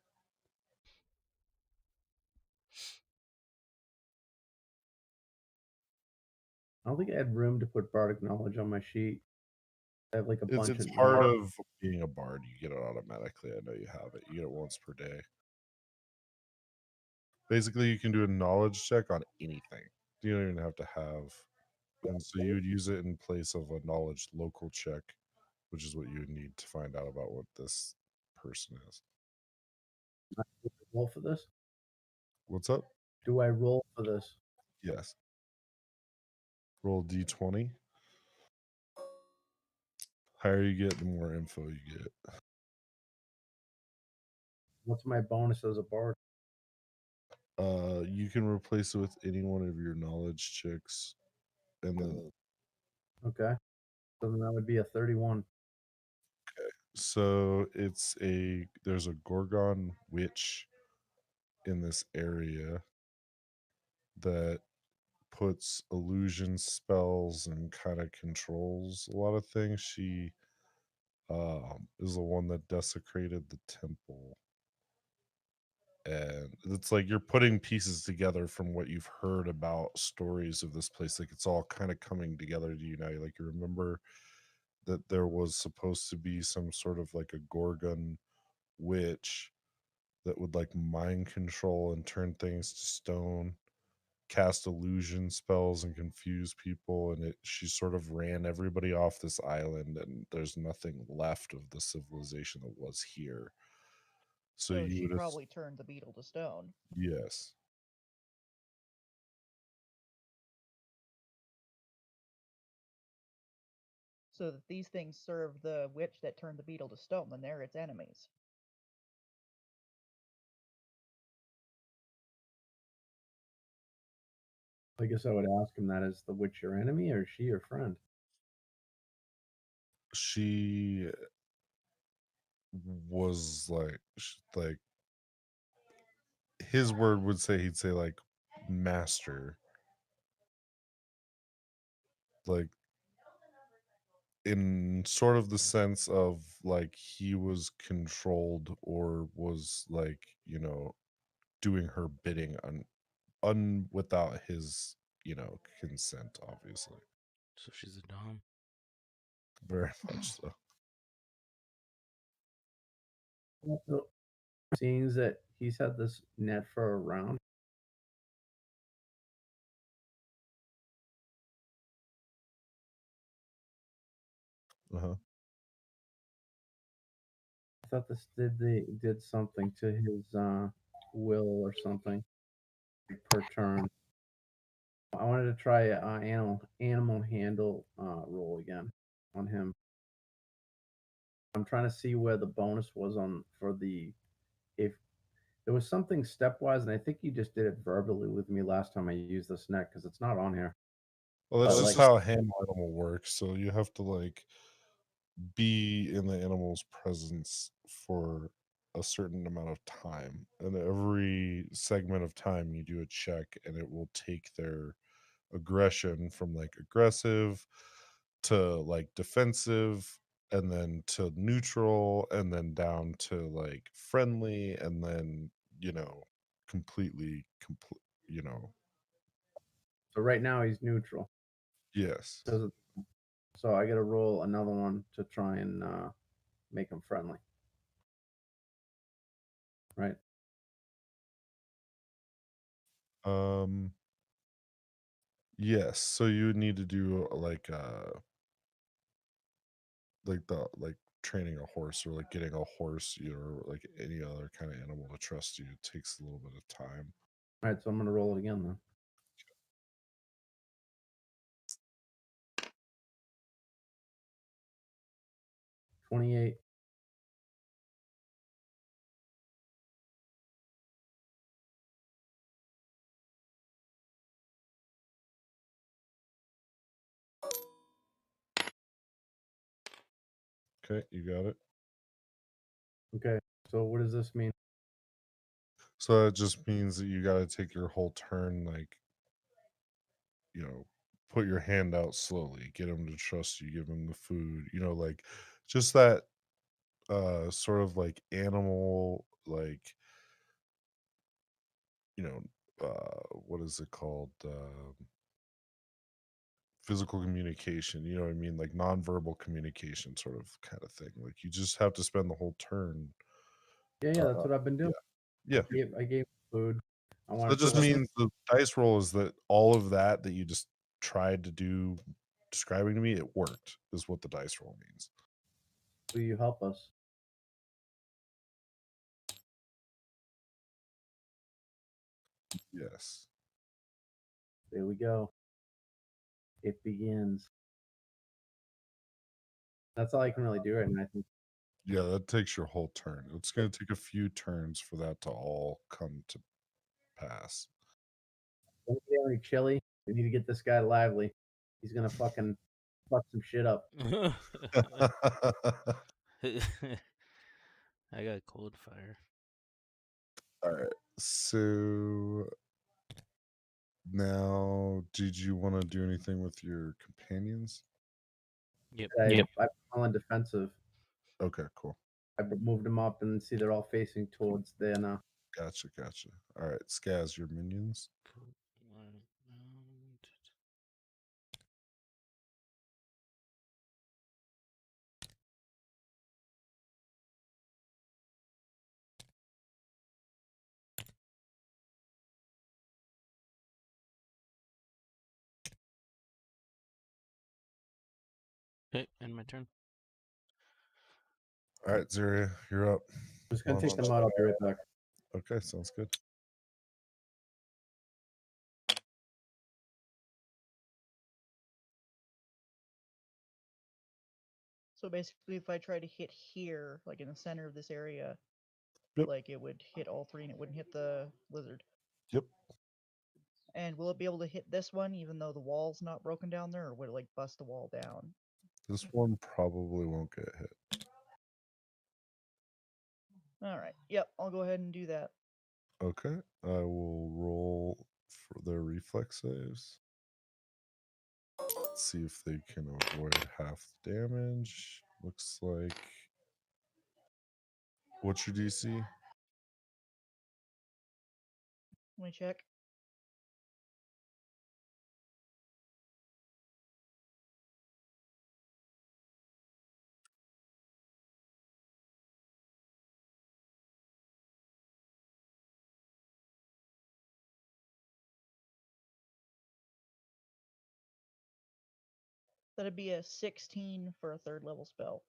Speaker 2: I don't think I had room to put bardic knowledge on my sheet. I have like a bunch
Speaker 1: it's
Speaker 2: of
Speaker 1: part of being a bard. You get it automatically. I know you have it. You get it once per day. basically you can do a knowledge check on anything. You don't even have to have, and so you would use it in place of a knowledge local check, which is what you would need to find out about what this person is.
Speaker 2: Roll for this?
Speaker 1: What's up?
Speaker 2: Do I roll for this?
Speaker 1: Yes. Roll d20. Higher you get, the more info you get.
Speaker 2: What's my bonus as a bard?
Speaker 1: You can replace it with any one of your knowledge checks, and then
Speaker 2: Okay. So then that would be a 31.
Speaker 1: so there's a Gorgon witch in this area that puts illusion spells and kind of controls a lot of things. She is the one that desecrated the temple. And it's like you're putting pieces together from what you've heard about stories of this place. Like it's all kind of coming together to you now. Like you remember that there was supposed to be some sort of like a Gorgon witch that would like mind control and turn things to stone, cast illusion spells and confuse people, and she sort of ran everybody off this island, and there's nothing left of the civilization that was here. So
Speaker 6: So
Speaker 1: you
Speaker 6: she
Speaker 1: would
Speaker 6: probably turned the beetle to stone.
Speaker 1: yes.
Speaker 6: So that these things serve the witch that turned the beetle to stone, then they're its enemies.
Speaker 2: I guess I would ask him that, is the witch your enemy or is she your friend?
Speaker 1: She was like his word would say, he'd say like master, like in sort of the sense of like he was controlled or was like, doing her bidding without his, consent, obviously.
Speaker 5: So she's a dom.
Speaker 1: Very much so.
Speaker 2: Also, seeing that he's had this net for a round,
Speaker 1: Uh-huh.
Speaker 2: I thought this did something to his will or something per turn. I wanted to try animal handle roll again on him. I'm trying to see where the bonus was on for the if there was something stepwise, and I think you just did it verbally with me last time I used this net because it's not on here.
Speaker 1: Well, that's
Speaker 2: But
Speaker 1: just
Speaker 2: like,
Speaker 1: how a hand animal works. So you have to like be in the animal's presence for a certain amount of time, and every segment of time you do a check, and it will take their aggression from like aggressive to like defensive, and then to neutral, and then down to like friendly, and then completely complete,
Speaker 2: so right now he's neutral.
Speaker 1: yes.
Speaker 2: So I got to roll another one to try and make him friendly. Right.
Speaker 1: Yes, so you would need to do like training a horse, or like getting a horse, or like any other kind of animal to trust you. It takes a little bit of time.
Speaker 2: All right. So I'm going to roll it again then. 28.
Speaker 1: Okay, you got it.
Speaker 2: Okay. So what does this mean?
Speaker 1: So that just means that you got to take your whole turn, like, put your hand out slowly, get him to trust you, give him the food, like just that sort of like animal, like, what is it called? Physical communication, you know what I mean? Like nonverbal communication, sort of kind of thing. Like you just have to spend the whole turn.
Speaker 2: Yeah, that's what I've been doing.
Speaker 1: Yeah.
Speaker 2: I gave food. I
Speaker 1: So
Speaker 2: want
Speaker 1: that
Speaker 2: to.
Speaker 1: just means the dice roll is that all of that you just tried to do, describing to me, it worked, is what the dice roll means.
Speaker 2: Will you help us?
Speaker 1: Yes.
Speaker 2: There we go. It begins. That's all I can really do right now. I think.
Speaker 1: Yeah, that takes your whole turn. It's going to take a few turns for that to all come to pass.
Speaker 2: Don't get any chili. We need to get this guy lively. He's gonna fucking fuck some shit up.
Speaker 5: I got cold fire.
Speaker 1: All right. So now, did you want to do anything with your companions?
Speaker 5: Yep.
Speaker 2: I put them on defensive.
Speaker 1: Okay, cool.
Speaker 2: I moved them up and see they're all facing towards there now.
Speaker 1: Gotcha. All right, Skaz, your minions.
Speaker 5: Cool. Okay, end my turn.
Speaker 1: All right, Zaria, you're up.
Speaker 2: I'm just gonna
Speaker 1: Launch
Speaker 2: take them out. I'll be right back.
Speaker 1: Okay, sounds good.
Speaker 6: So basically, if I try to hit here, like in the center of this area,
Speaker 1: Yep.
Speaker 6: like it would hit all three and it wouldn't hit the lizard.
Speaker 1: Yep.
Speaker 6: And will it be able to hit this one even though the wall's not broken down there, or would it like bust the wall down?
Speaker 1: This one probably won't get hit.
Speaker 6: All right. Yep, I'll go ahead and do that.
Speaker 1: Okay, I will roll for their reflex saves. Let's see if they can avoid half the damage. Looks like. What's your DC?
Speaker 6: Let me check. That'd be a 16 for a third level spell.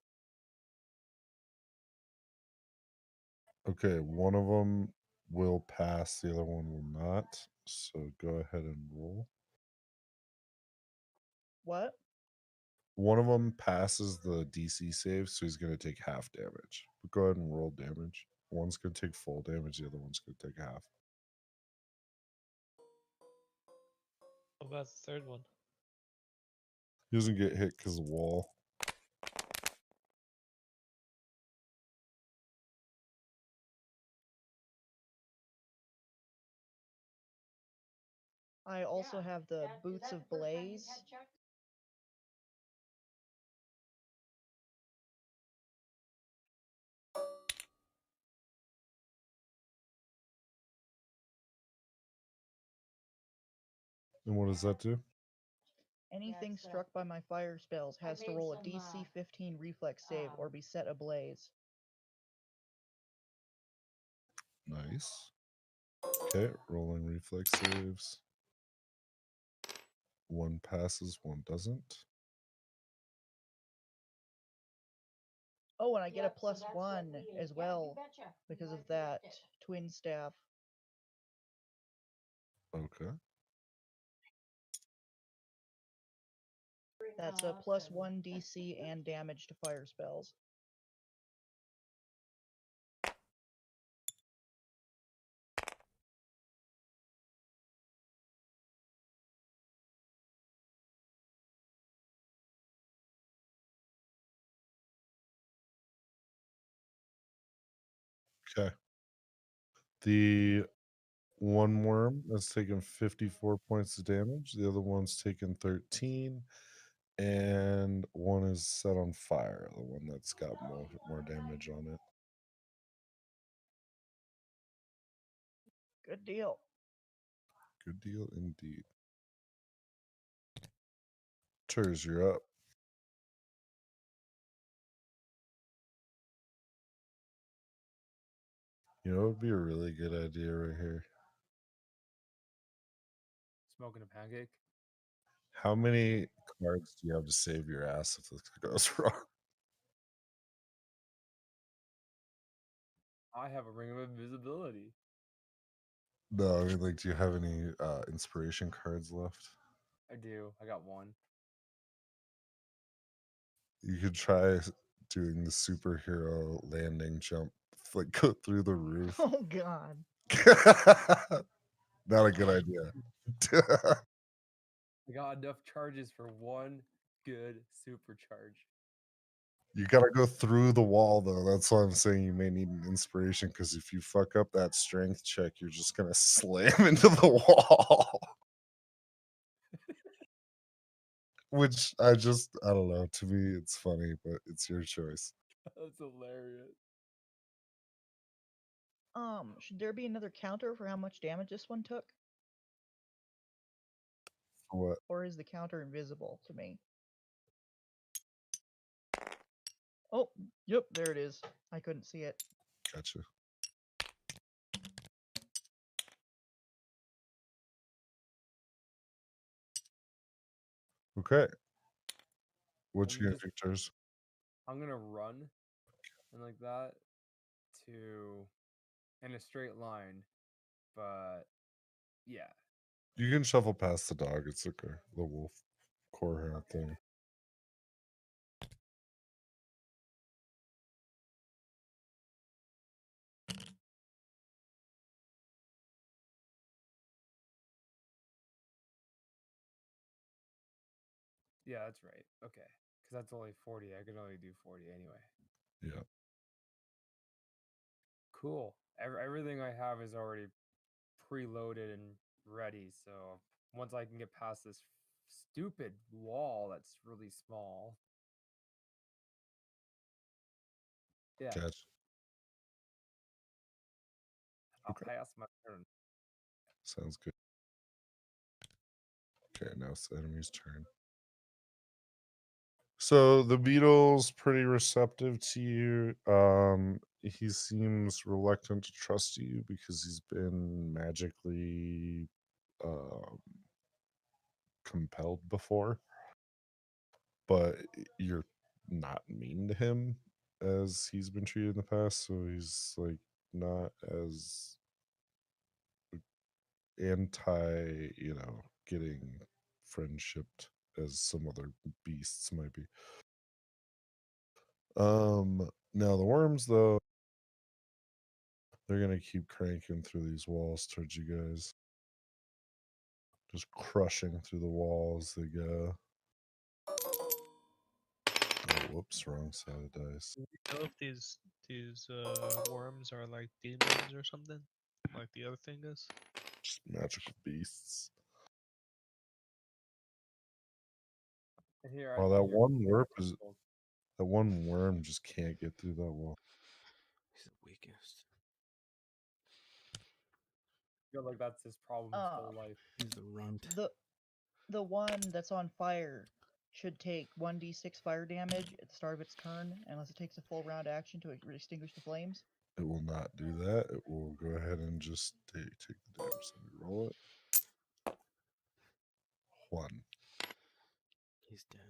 Speaker 1: Okay, one of them will pass, the other one will not. So go ahead and roll.
Speaker 6: What?
Speaker 1: One of them passes the DC save, so he's going to take half damage. But go ahead and roll damage. One's going to take full damage, the other one's going to take half.
Speaker 3: What about the third one?
Speaker 1: He doesn't get hit because of the wall.
Speaker 6: I also have the Boots of Blaze.
Speaker 1: And what does that do?
Speaker 6: Anything struck by my fire spells has to roll a DC 15 reflex save or be set ablaze.
Speaker 1: Nice. Okay, rolling reflex saves. One passes, one doesn't.
Speaker 6: Oh, and I get a +1 as well because of that twin staff.
Speaker 1: Okay.
Speaker 6: That's a +1 DC and damage to fire spells.
Speaker 1: Okay. The one worm has taken 54 points of damage. The other one's taken 13. And one is set on fire, the one that's got more damage on it.
Speaker 6: Good deal.
Speaker 1: Good deal indeed. Turs, you're up. You know, it would be a really good idea right here.
Speaker 4: smoking a pancake.
Speaker 1: How many cards do you have to save your ass if this goes wrong?
Speaker 4: I have a ring of invisibility.
Speaker 1: No, I mean, like, do you have any inspiration cards left?
Speaker 4: I do. I got one.
Speaker 1: You could try doing the superhero landing jump, like go through the roof.
Speaker 6: Oh God.
Speaker 1: Not a good idea.
Speaker 4: I got enough charges for one good supercharge.
Speaker 1: You gotta go through the wall though. That's why I'm saying you may need an inspiration, because if you fuck up that strength check, you're just gonna slam into the wall. Which I don't know. To me, it's funny, but it's your choice.
Speaker 4: That's hilarious.
Speaker 6: Should there be another counter for how much damage this one took?
Speaker 1: What?
Speaker 6: Or is the counter invisible to me? Oh, yep, there it is. I couldn't see it.
Speaker 1: Gotcha. Okay. What
Speaker 4: I'm
Speaker 1: you gonna
Speaker 4: just-
Speaker 1: do, Ters?
Speaker 4: I'm gonna run and like that to in a straight line, but yeah.
Speaker 1: You can shuffle past the dog. It's okay. The wolf core hound thing.
Speaker 4: Yeah, that's right. Okay. Because that's only 40. I can only do 40 anyway.
Speaker 1: Yeah.
Speaker 4: Cool. Everything I have is already preloaded and ready. So once I can get past this stupid wall that's really small. Yeah,
Speaker 1: Gotcha.
Speaker 4: I'll
Speaker 1: Okay.
Speaker 4: pass my turn.
Speaker 1: Sounds good. Okay, now it's the enemy's turn. So the beetle's pretty receptive to you. He seems reluctant to trust you because he's been magically um compelled before, but you're not mean to him as he's been treated in the past, so he's like not as anti, getting friendshipped as some other beasts might be. Now the worms though, they're gonna keep cranking through these walls towards you guys. Just crushing through the walls they go. Oh, whoops, wrong side of dice.
Speaker 3: Do you know if these worms are like demons or something, like the other thing is?
Speaker 1: Just magical beasts.
Speaker 4: And here,
Speaker 1: Well,
Speaker 4: I
Speaker 1: that
Speaker 4: hear
Speaker 1: one worm is
Speaker 4: people
Speaker 1: that one worm just can't get through that wall.
Speaker 5: He's the weakest.
Speaker 4: feel like that's his problem his whole life.
Speaker 5: He's the runt.
Speaker 6: The one that's on fire should take 1d6 fire damage at the start of its turn, unless it takes a full round action to extinguish the flames.
Speaker 1: It will not do that. It will go ahead and just take the damage. Let me roll it. 1.
Speaker 5: He's dead.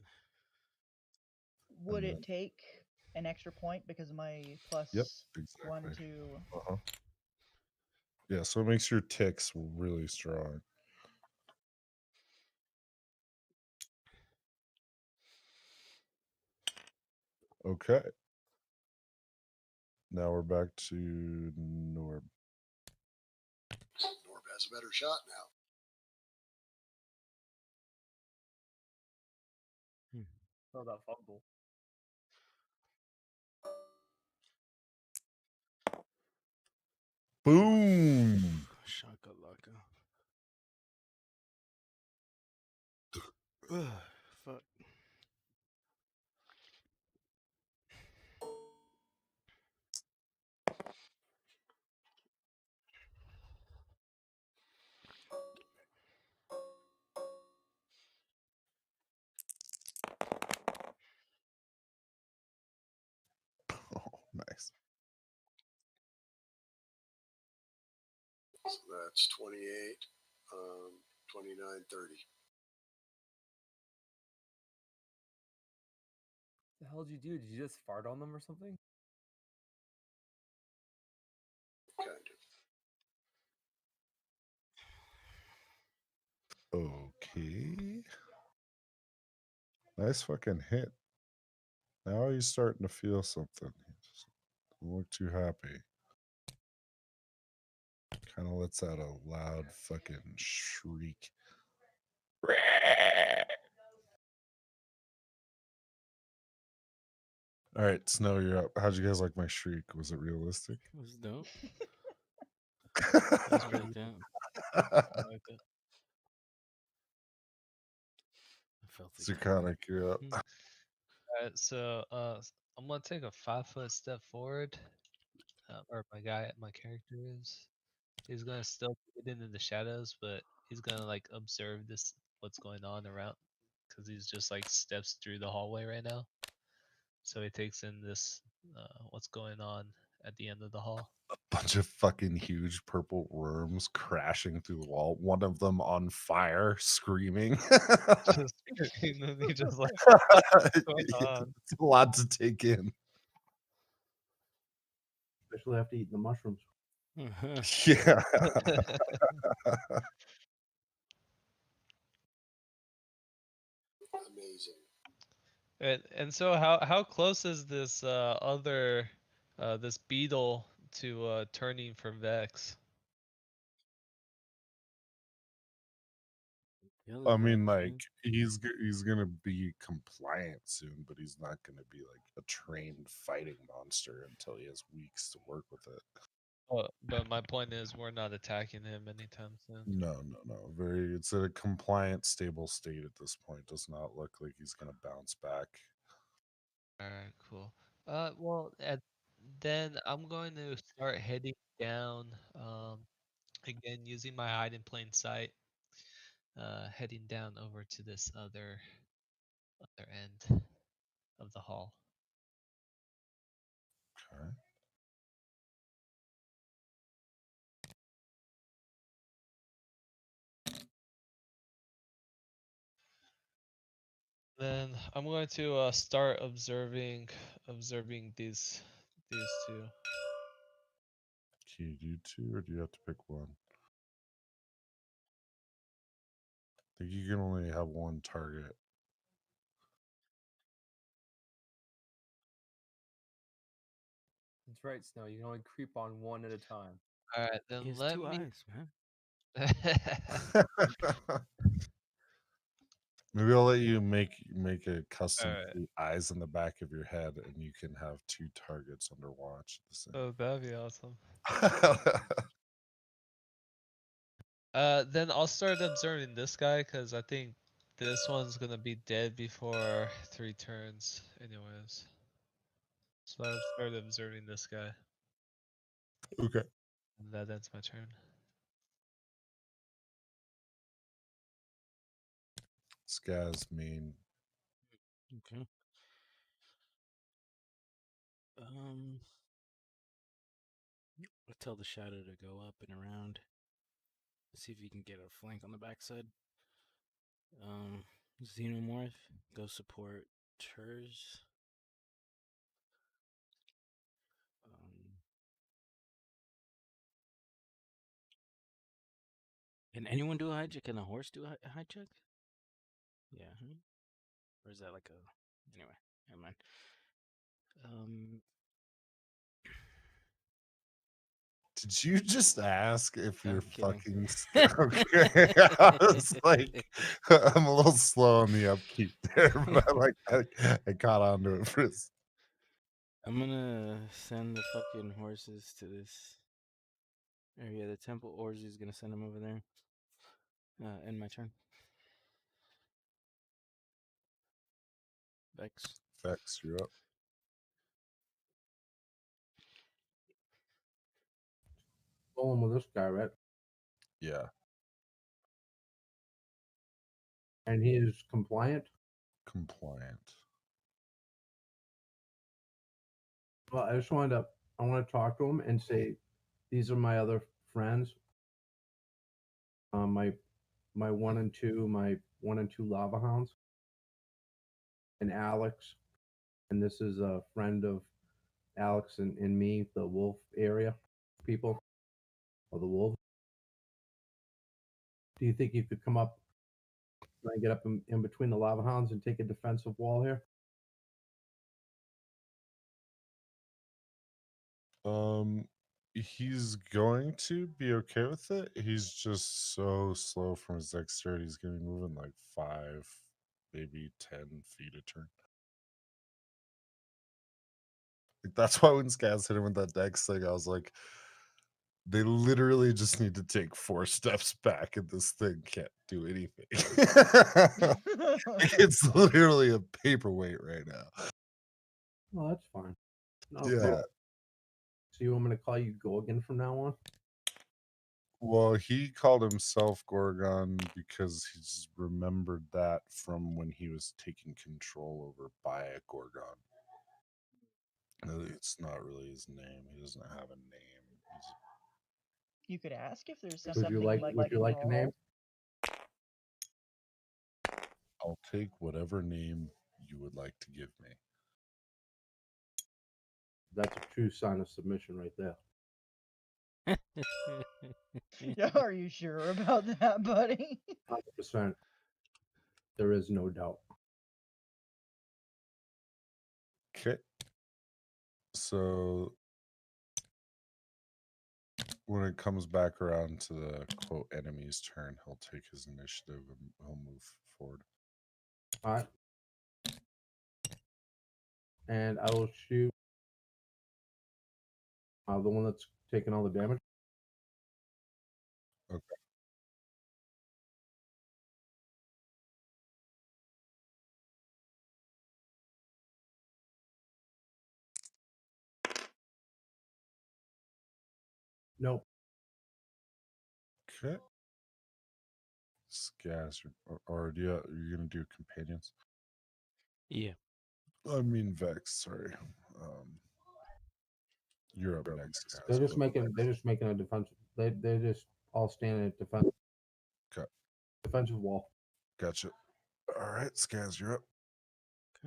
Speaker 6: Would
Speaker 1: And
Speaker 6: it take an extra point because of my plus
Speaker 1: Yep,
Speaker 6: 1
Speaker 1: exactly.
Speaker 6: to...
Speaker 1: Uh-huh. Yeah, so it makes your ticks really strong. Okay. Now we're back to Norb.
Speaker 7: Norb has a better shot now.
Speaker 4: Oh, that fumble.
Speaker 1: Boom!
Speaker 5: Shakalaka. Ugh, fuck.
Speaker 1: Oh, nice.
Speaker 7: So that's 28. 29:30.
Speaker 4: The hell did you do? Did you just fart on them or something?
Speaker 7: Kind of.
Speaker 1: Okay. Nice fucking hit. Now he's starting to feel something. He just doesn't look too happy. Kind of lets out a loud fucking shriek. All right, Snow, you're up. How'd you guys like my shriek? Was it realistic?
Speaker 5: It was dope.
Speaker 1: That's
Speaker 5: That's pretty dope. I like that. I felt it coming.
Speaker 1: Zukonic, you're up.
Speaker 3: Alright, so I'm gonna take a 5-foot step forward, or my character is. He's gonna still be hidden in the shadows, but he's gonna like observe what's going on around, because he's just like steps through the hallway right now. So he takes in this what's going on at the end of the hall.
Speaker 1: Bunch of fucking huge purple worms crashing through the wall. One of them on fire, screaming.
Speaker 3: Just and then he just like going on.
Speaker 1: It's a lot to take in.
Speaker 2: Especially after eating the mushrooms.
Speaker 1: Yeah.
Speaker 7: Amazing.
Speaker 3: And so how close is this other this beetle to turning for Vex?
Speaker 1: I mean, like he's gonna be compliant soon, but he's not gonna be like a trained fighting monster until he has weeks to work with it.
Speaker 3: But my point is, we're not attacking him anytime soon.
Speaker 1: No. It's a compliant, stable state at this point. Does not look like he's gonna bounce back.
Speaker 3: All right, cool. Well, then I'm going to start heading down. Again using my hide in plain sight. Heading down over to this other end of the hall.
Speaker 1: Okay.
Speaker 3: Then I'm going to start observing these two.
Speaker 1: Can you do two, or do you have to pick one? I think you can only have one target.
Speaker 4: That's right, Snow. You can only creep on one at a time.
Speaker 3: All right, then
Speaker 5: He has
Speaker 3: let
Speaker 5: two
Speaker 3: me.
Speaker 5: eyes, man.
Speaker 1: Maybe I'll let you make a custom
Speaker 3: Alright.
Speaker 1: eyes in the back of your head, and you can have two targets under watch at the same.
Speaker 3: Oh, that'd be awesome. Then I'll start observing this guy because I think this one's gonna be dead before 3 turns, anyways. So I'll start observing this guy.
Speaker 1: Okay.
Speaker 3: And that ends my turn.
Speaker 1: This guy's mean.
Speaker 5: Okay. I'll tell the shadow to go up and around. See if you can get a flank on the backside. Xenomorph, go support Turs. Can anyone do a high check? Can a horse do a high check? Yeah. Or is that like a... Anyway, never mind.
Speaker 1: Did you just ask if you're
Speaker 5: I'm kidding.
Speaker 1: fucking okay? I was like, I'm a little slow on the upkeep there, but like I caught on to it first.
Speaker 5: I'm gonna send the fucking horses to this area. The temple Orzi is gonna send them over there. End my turn. Vex.
Speaker 1: Vex, you're up.
Speaker 2: Rolling with this guy, right?
Speaker 1: Yeah,
Speaker 2: And he is compliant.
Speaker 1: compliant.
Speaker 2: Well, I want to talk to him and say, these are my other friends. My my 1 and 2 lava hounds, and Alex, and this is a friend of Alex and me, the wolf area people, or the wolves. Do you think you could come up, try and get up in between the lava hounds and take a defensive wall here?
Speaker 1: He's going to be okay with it. He's just so slow from his dexterity. He's gonna be moving like 5, maybe 10 feet a turn. Like, that's why when Scaz hit him with that dex thing, I was like, they literally just need to take 4 steps back, and this thing can't do anything. It's literally a paperweight right now.
Speaker 2: Well, that's fine. No,
Speaker 1: Yeah.
Speaker 2: So you want me to call you Gorgon from now on?
Speaker 1: Well, he called himself Gorgon because he's remembered that from when he was taking control over by a Gorgon. It's not really his name. He doesn't have a name.
Speaker 6: You could ask if there's
Speaker 2: Would
Speaker 6: something
Speaker 2: you like?
Speaker 6: you'd
Speaker 2: Would you like a name?
Speaker 1: I'll take whatever name you would like to give me.
Speaker 2: That's a true sign of submission right there.
Speaker 6: Yeah, are you sure about that, buddy?
Speaker 2: 100%. There is no doubt.
Speaker 1: Okay. So when it comes back around to the quote enemy's turn, he'll take his initiative and he'll move forward.
Speaker 2: All right. And I will shoot the one that's taking all the damage.
Speaker 1: Okay.
Speaker 2: Nope.
Speaker 1: Okay. Scaz, or do you're gonna do companions?
Speaker 5: Yeah.
Speaker 1: I mean Vex, sorry. You're up next, Scaz.
Speaker 2: They're just making a defensive. They're just all standing at
Speaker 1: Okay.
Speaker 2: defensive wall.
Speaker 1: Gotcha. All right, Scaz, you're up.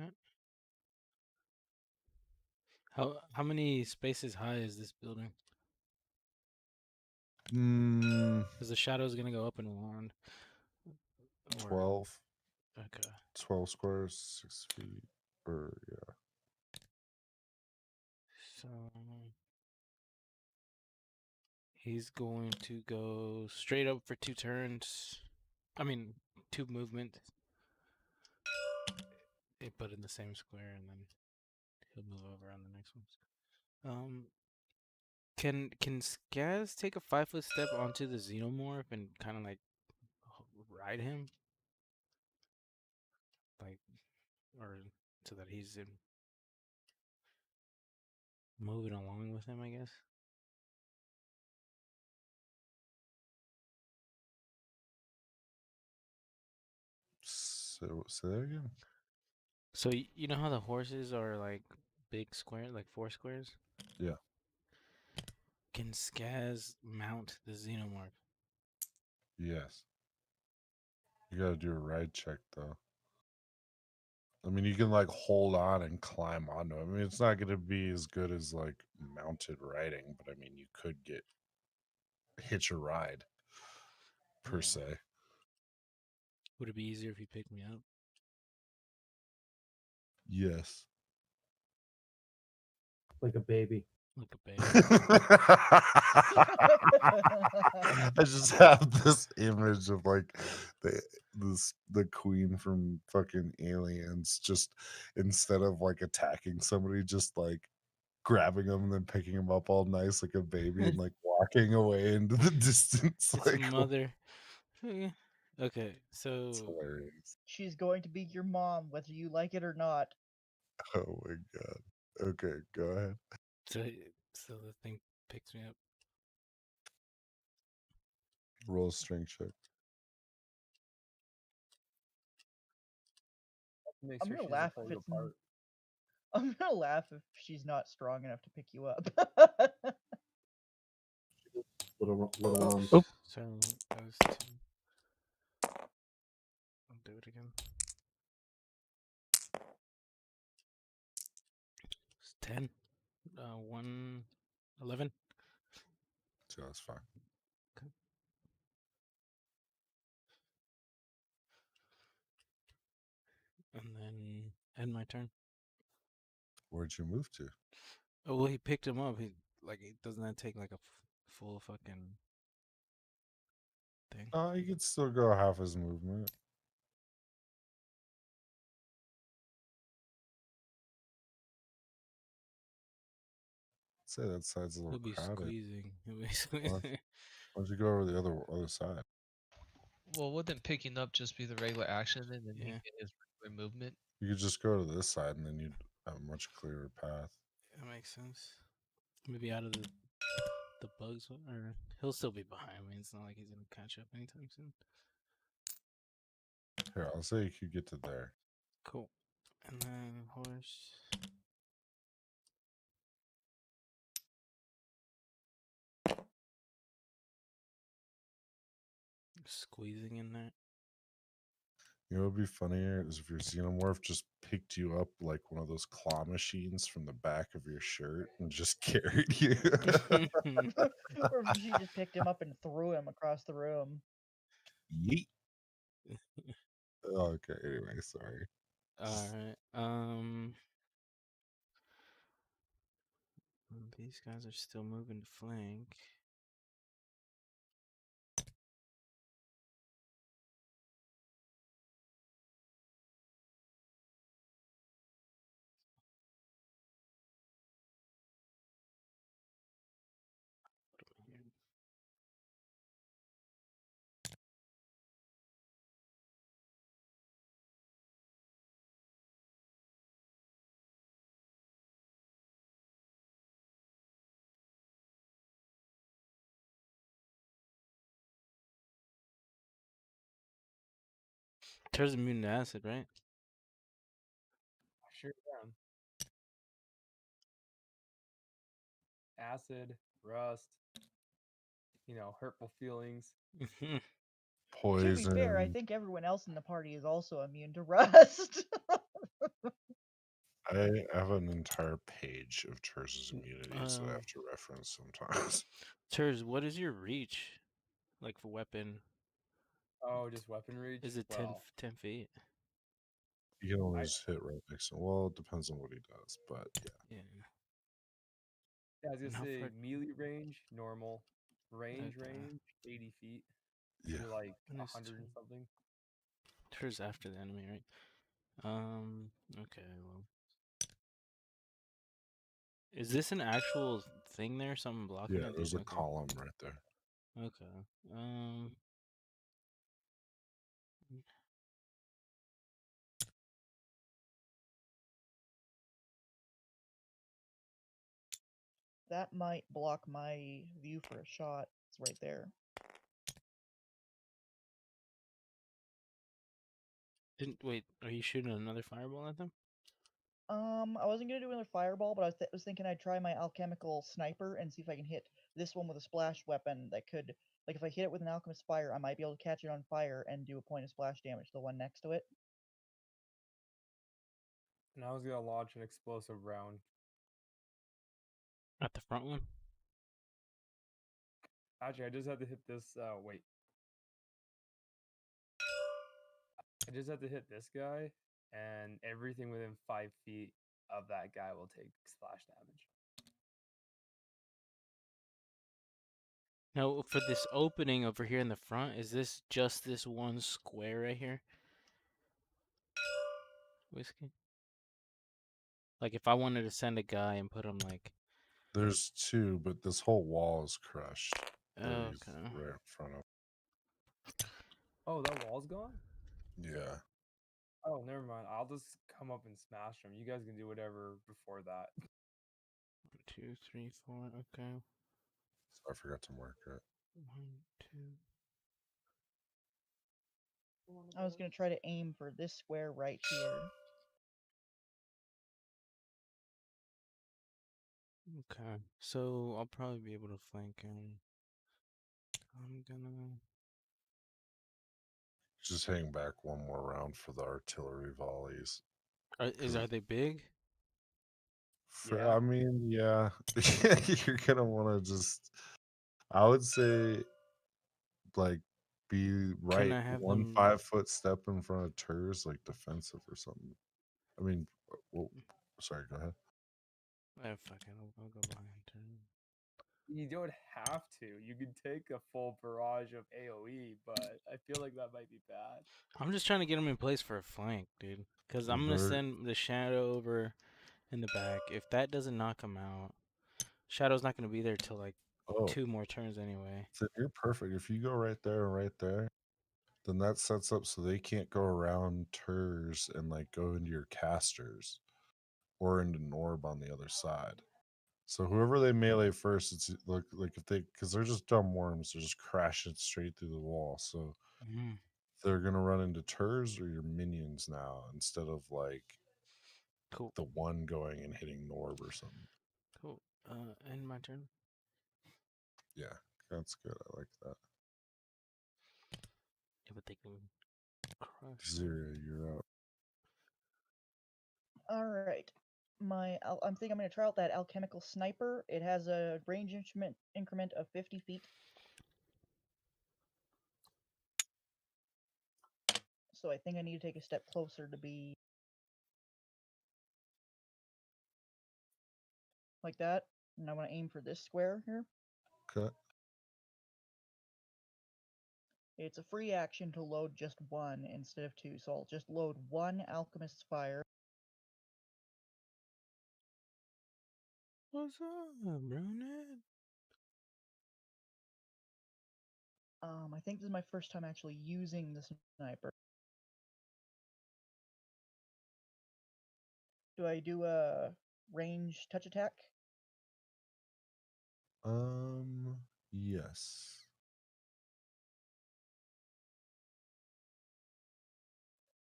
Speaker 5: Okay. How many spaces high is this building? Because the shadow is gonna go up and around.
Speaker 1: 12.
Speaker 5: Okay.
Speaker 1: 12 squares, 6 feet. Or yeah.
Speaker 5: So he's going to go straight up for 2 turns. I mean, 2 movement. But in the same square, and then he'll move over on the next ones. Can Skaz take a 5-foot step onto the xenomorph and kind of like ride him, like, or so that he's moving along with him, I guess.
Speaker 1: So say that again.
Speaker 5: So you know how the horses are like big square, like 4 squares?
Speaker 1: Yeah.
Speaker 5: Can Skaz mount the xenomorph?
Speaker 1: Yes. You gotta do a ride check though. I mean, you can like hold on and climb onto it. I mean, it's not gonna be as good as like mounted riding, but I mean, you could get hitch a ride per
Speaker 5: Yeah.
Speaker 1: se.
Speaker 5: Would it be easier if he picked me up?
Speaker 1: Yes.
Speaker 2: Like a baby.
Speaker 5: Like a baby.
Speaker 1: I just have this image of like the queen from fucking Aliens, just instead of like attacking somebody, just like grabbing them and then picking them up all nice like a baby and like walking away into the distance.
Speaker 5: It's
Speaker 1: Like,
Speaker 5: mother. Okay,
Speaker 1: it's
Speaker 5: so
Speaker 1: hilarious.
Speaker 6: She's going to be your mom, whether you like it or not.
Speaker 1: Oh my god. Okay, go ahead.
Speaker 5: so the thing picks me up.
Speaker 1: Roll a strength check.
Speaker 4: Make
Speaker 6: I'm
Speaker 4: sure
Speaker 6: gonna
Speaker 4: she doesn't
Speaker 6: laugh
Speaker 4: pull
Speaker 6: if
Speaker 4: you
Speaker 6: it's.
Speaker 4: apart.
Speaker 6: I'm gonna laugh if she's not strong enough to pick you up.
Speaker 2: Little arms.
Speaker 5: So that was 2. do it again. It's 10. 1, 11.
Speaker 1: So that's fine.
Speaker 5: Okay. And then end my turn.
Speaker 1: Where'd you move to?
Speaker 5: Oh well, he picked him up. He doesn't that take like a full fucking thing?
Speaker 1: You could still go half his movement. Say that side's a
Speaker 5: He'll
Speaker 1: little
Speaker 5: be
Speaker 1: crowded.
Speaker 5: squeezing. He'll be
Speaker 1: Why
Speaker 5: squeezing.
Speaker 1: don't you go over the other side?
Speaker 3: Well, wouldn't picking up just be the regular action and then he
Speaker 5: Yeah.
Speaker 3: get his regular movement?
Speaker 1: You could just go to this side and then you'd have a much clearer path.
Speaker 5: That makes sense. Maybe out of the bugs, or he'll still be behind me. It's not like he's gonna catch up anytime soon.
Speaker 1: Here, I'll say you could get to there.
Speaker 5: Cool. And then horse. Squeezing in there.
Speaker 1: You know what would be funnier is if your xenomorph just picked you up like one of those claw machines from the back of your shirt and just carried you.
Speaker 6: Or if she just picked him up and threw him across the room.
Speaker 1: Yeet. Okay, anyway, sorry.
Speaker 5: Alright. These guys are still moving to flank. Turns immune to acid, right?
Speaker 4: Sure am. Acid, rust, hurtful feelings.
Speaker 6: To be
Speaker 1: Poison.
Speaker 6: fair, I think everyone else in the party is also immune to rust.
Speaker 1: I have an entire page of Ters's immunities that I have to reference sometimes.
Speaker 5: Turs, what is your reach? Like for weapon?
Speaker 4: Oh, just weapon reach?
Speaker 5: Is it 10 feet?
Speaker 1: You can always hit right next to him. Well, it depends on what he does, but yeah.
Speaker 5: Yeah.
Speaker 4: Yeah, I was
Speaker 5: And
Speaker 4: gonna
Speaker 5: how
Speaker 4: say
Speaker 5: far?
Speaker 4: melee range, normal. Range,
Speaker 5: Okay.
Speaker 4: 80 feet.
Speaker 1: Yeah.
Speaker 4: You're like
Speaker 5: And this
Speaker 4: 100 and something.
Speaker 5: Turs after the enemy, right? Okay, well. Is this an actual thing there? Something blocking
Speaker 1: Yeah,
Speaker 5: it?
Speaker 1: there's a
Speaker 5: Okay.
Speaker 1: column right there.
Speaker 5: Okay.
Speaker 6: That might block my view for a shot. It's right there.
Speaker 5: Wait, are you shooting another fireball at them?
Speaker 6: I wasn't gonna do another fireball, but I was thinking I'd try my alchemical sniper and see if I can hit this one with a splash weapon that could, like, if I hit it with an alchemist fire, I might be able to catch it on fire and do a point of splash damage to the one next to it.
Speaker 4: And I was gonna launch an explosive round.
Speaker 5: At the front one?
Speaker 4: Actually, I just had to hit this. Wait. I just had to hit this guy, and everything within 5 feet of that guy will take splash damage.
Speaker 5: Now, for this opening over here in the front, is this just this one square right here? Whiskey? Like, if I wanted to send a guy and put him, like...
Speaker 1: There's two, but this whole wall is crushed. Where he's
Speaker 5: Okay.
Speaker 1: right in front of.
Speaker 4: Oh, that wall's gone?
Speaker 1: Yeah.
Speaker 4: Oh, never mind. I'll just come up and smash them. You guys can do whatever before that.
Speaker 5: 1, 2, 3, 4, okay.
Speaker 1: So I forgot to mark it.
Speaker 5: 1, 2...
Speaker 6: I was gonna try to aim for this square right here.
Speaker 5: Okay, so I'll probably be able to flank him. I'm gonna...
Speaker 1: Just hang back one more round for the artillery volleys.
Speaker 5: Are they big?
Speaker 4: Yeah.
Speaker 1: I mean, yeah, you're gonna want to just. I would say, like, be
Speaker 5: Can
Speaker 1: right
Speaker 5: I have
Speaker 1: 1
Speaker 5: them?
Speaker 1: 5-foot step in front of Turs, like defensive or something. I mean, well, sorry, go ahead.
Speaker 5: Fuck it, I'll go behind turn.
Speaker 4: You don't have to. You can take a full barrage of AoE, but I feel like that might be bad.
Speaker 5: I'm just trying to get him in place for a flank, dude. Because I'm gonna
Speaker 1: Very-
Speaker 5: send the shadow over in the back. If that doesn't knock him out, Shadow's not gonna be there till like
Speaker 1: Oh,
Speaker 5: 2 more turns anyway.
Speaker 1: so you're perfect. If you go right there and right there, then that sets up so they can't go around Turs and like go into your casters or into Norb on the other side. So whoever they melee first, it's like if they, because they're just dumb worms, they're just crashing straight through the wall. So
Speaker 5: Mm,
Speaker 1: they're gonna run into Turs or your minions now instead of like
Speaker 5: cool,
Speaker 1: the one going and hitting Norb or something.
Speaker 5: cool. End my turn.
Speaker 1: Yeah, that's good. I like that.
Speaker 5: Yeah, but they can crush.
Speaker 1: Zero, you're out.
Speaker 6: All right. I'm thinking I'm going to try out that alchemical sniper. It has a range increment of 50 feet. So I think I need to take a step closer to be like that. And I want to aim for this square here.
Speaker 1: Okay.
Speaker 6: It's a free action to load just one instead of two. So I'll just load one Alchemist's Fire.
Speaker 5: What's up, brunette?
Speaker 6: I think this is my first time actually using the sniper. Do I do a range touch attack?
Speaker 1: Yes.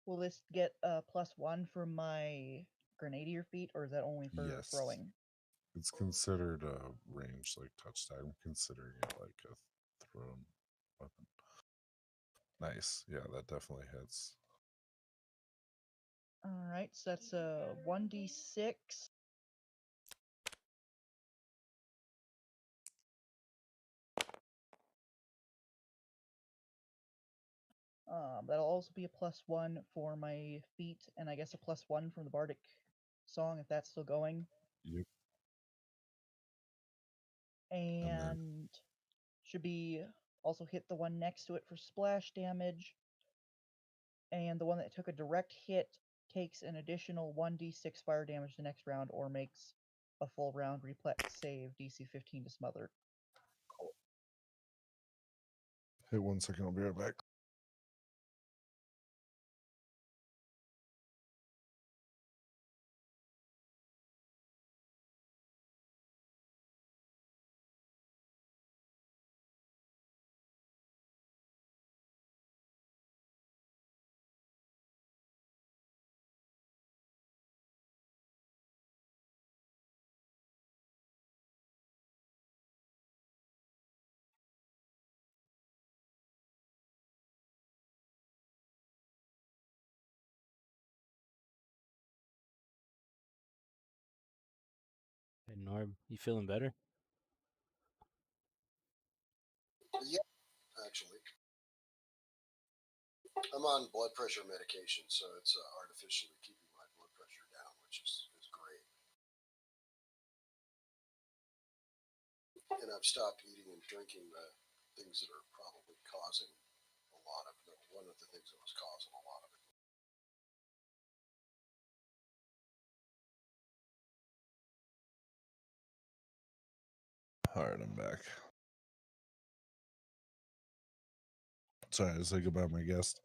Speaker 6: Will this get a +1 for my grenadier feat, or is that only for
Speaker 1: Yes.
Speaker 6: throwing?
Speaker 1: It's considered a range like touch tag. I'm considering it like a thrown weapon. Nice. Yeah, that definitely hits.
Speaker 6: Alright, so that's a 1d6. That'll also be a +1 for my feat, and I guess a +1 from the bardic song if that's still going.
Speaker 1: Yep. And then
Speaker 6: And should be also hit the one next to it for splash damage. And the one that took a direct hit takes an additional 1d6 fire damage the next round, or makes a full round reflex save DC 15 to smother.
Speaker 1: hey, 1 second, I'll be right back.
Speaker 5: Hey, Norb, you feeling better?
Speaker 7: Yeah, actually. I'm on blood pressure medication, so it's artificially keeping my blood pressure down, which is great. And I've stopped eating and drinking the things that are probably causing a lot of one of the things that was causing a lot of it.
Speaker 1: All right, I'm back. Sorry, I say goodbye to my guest.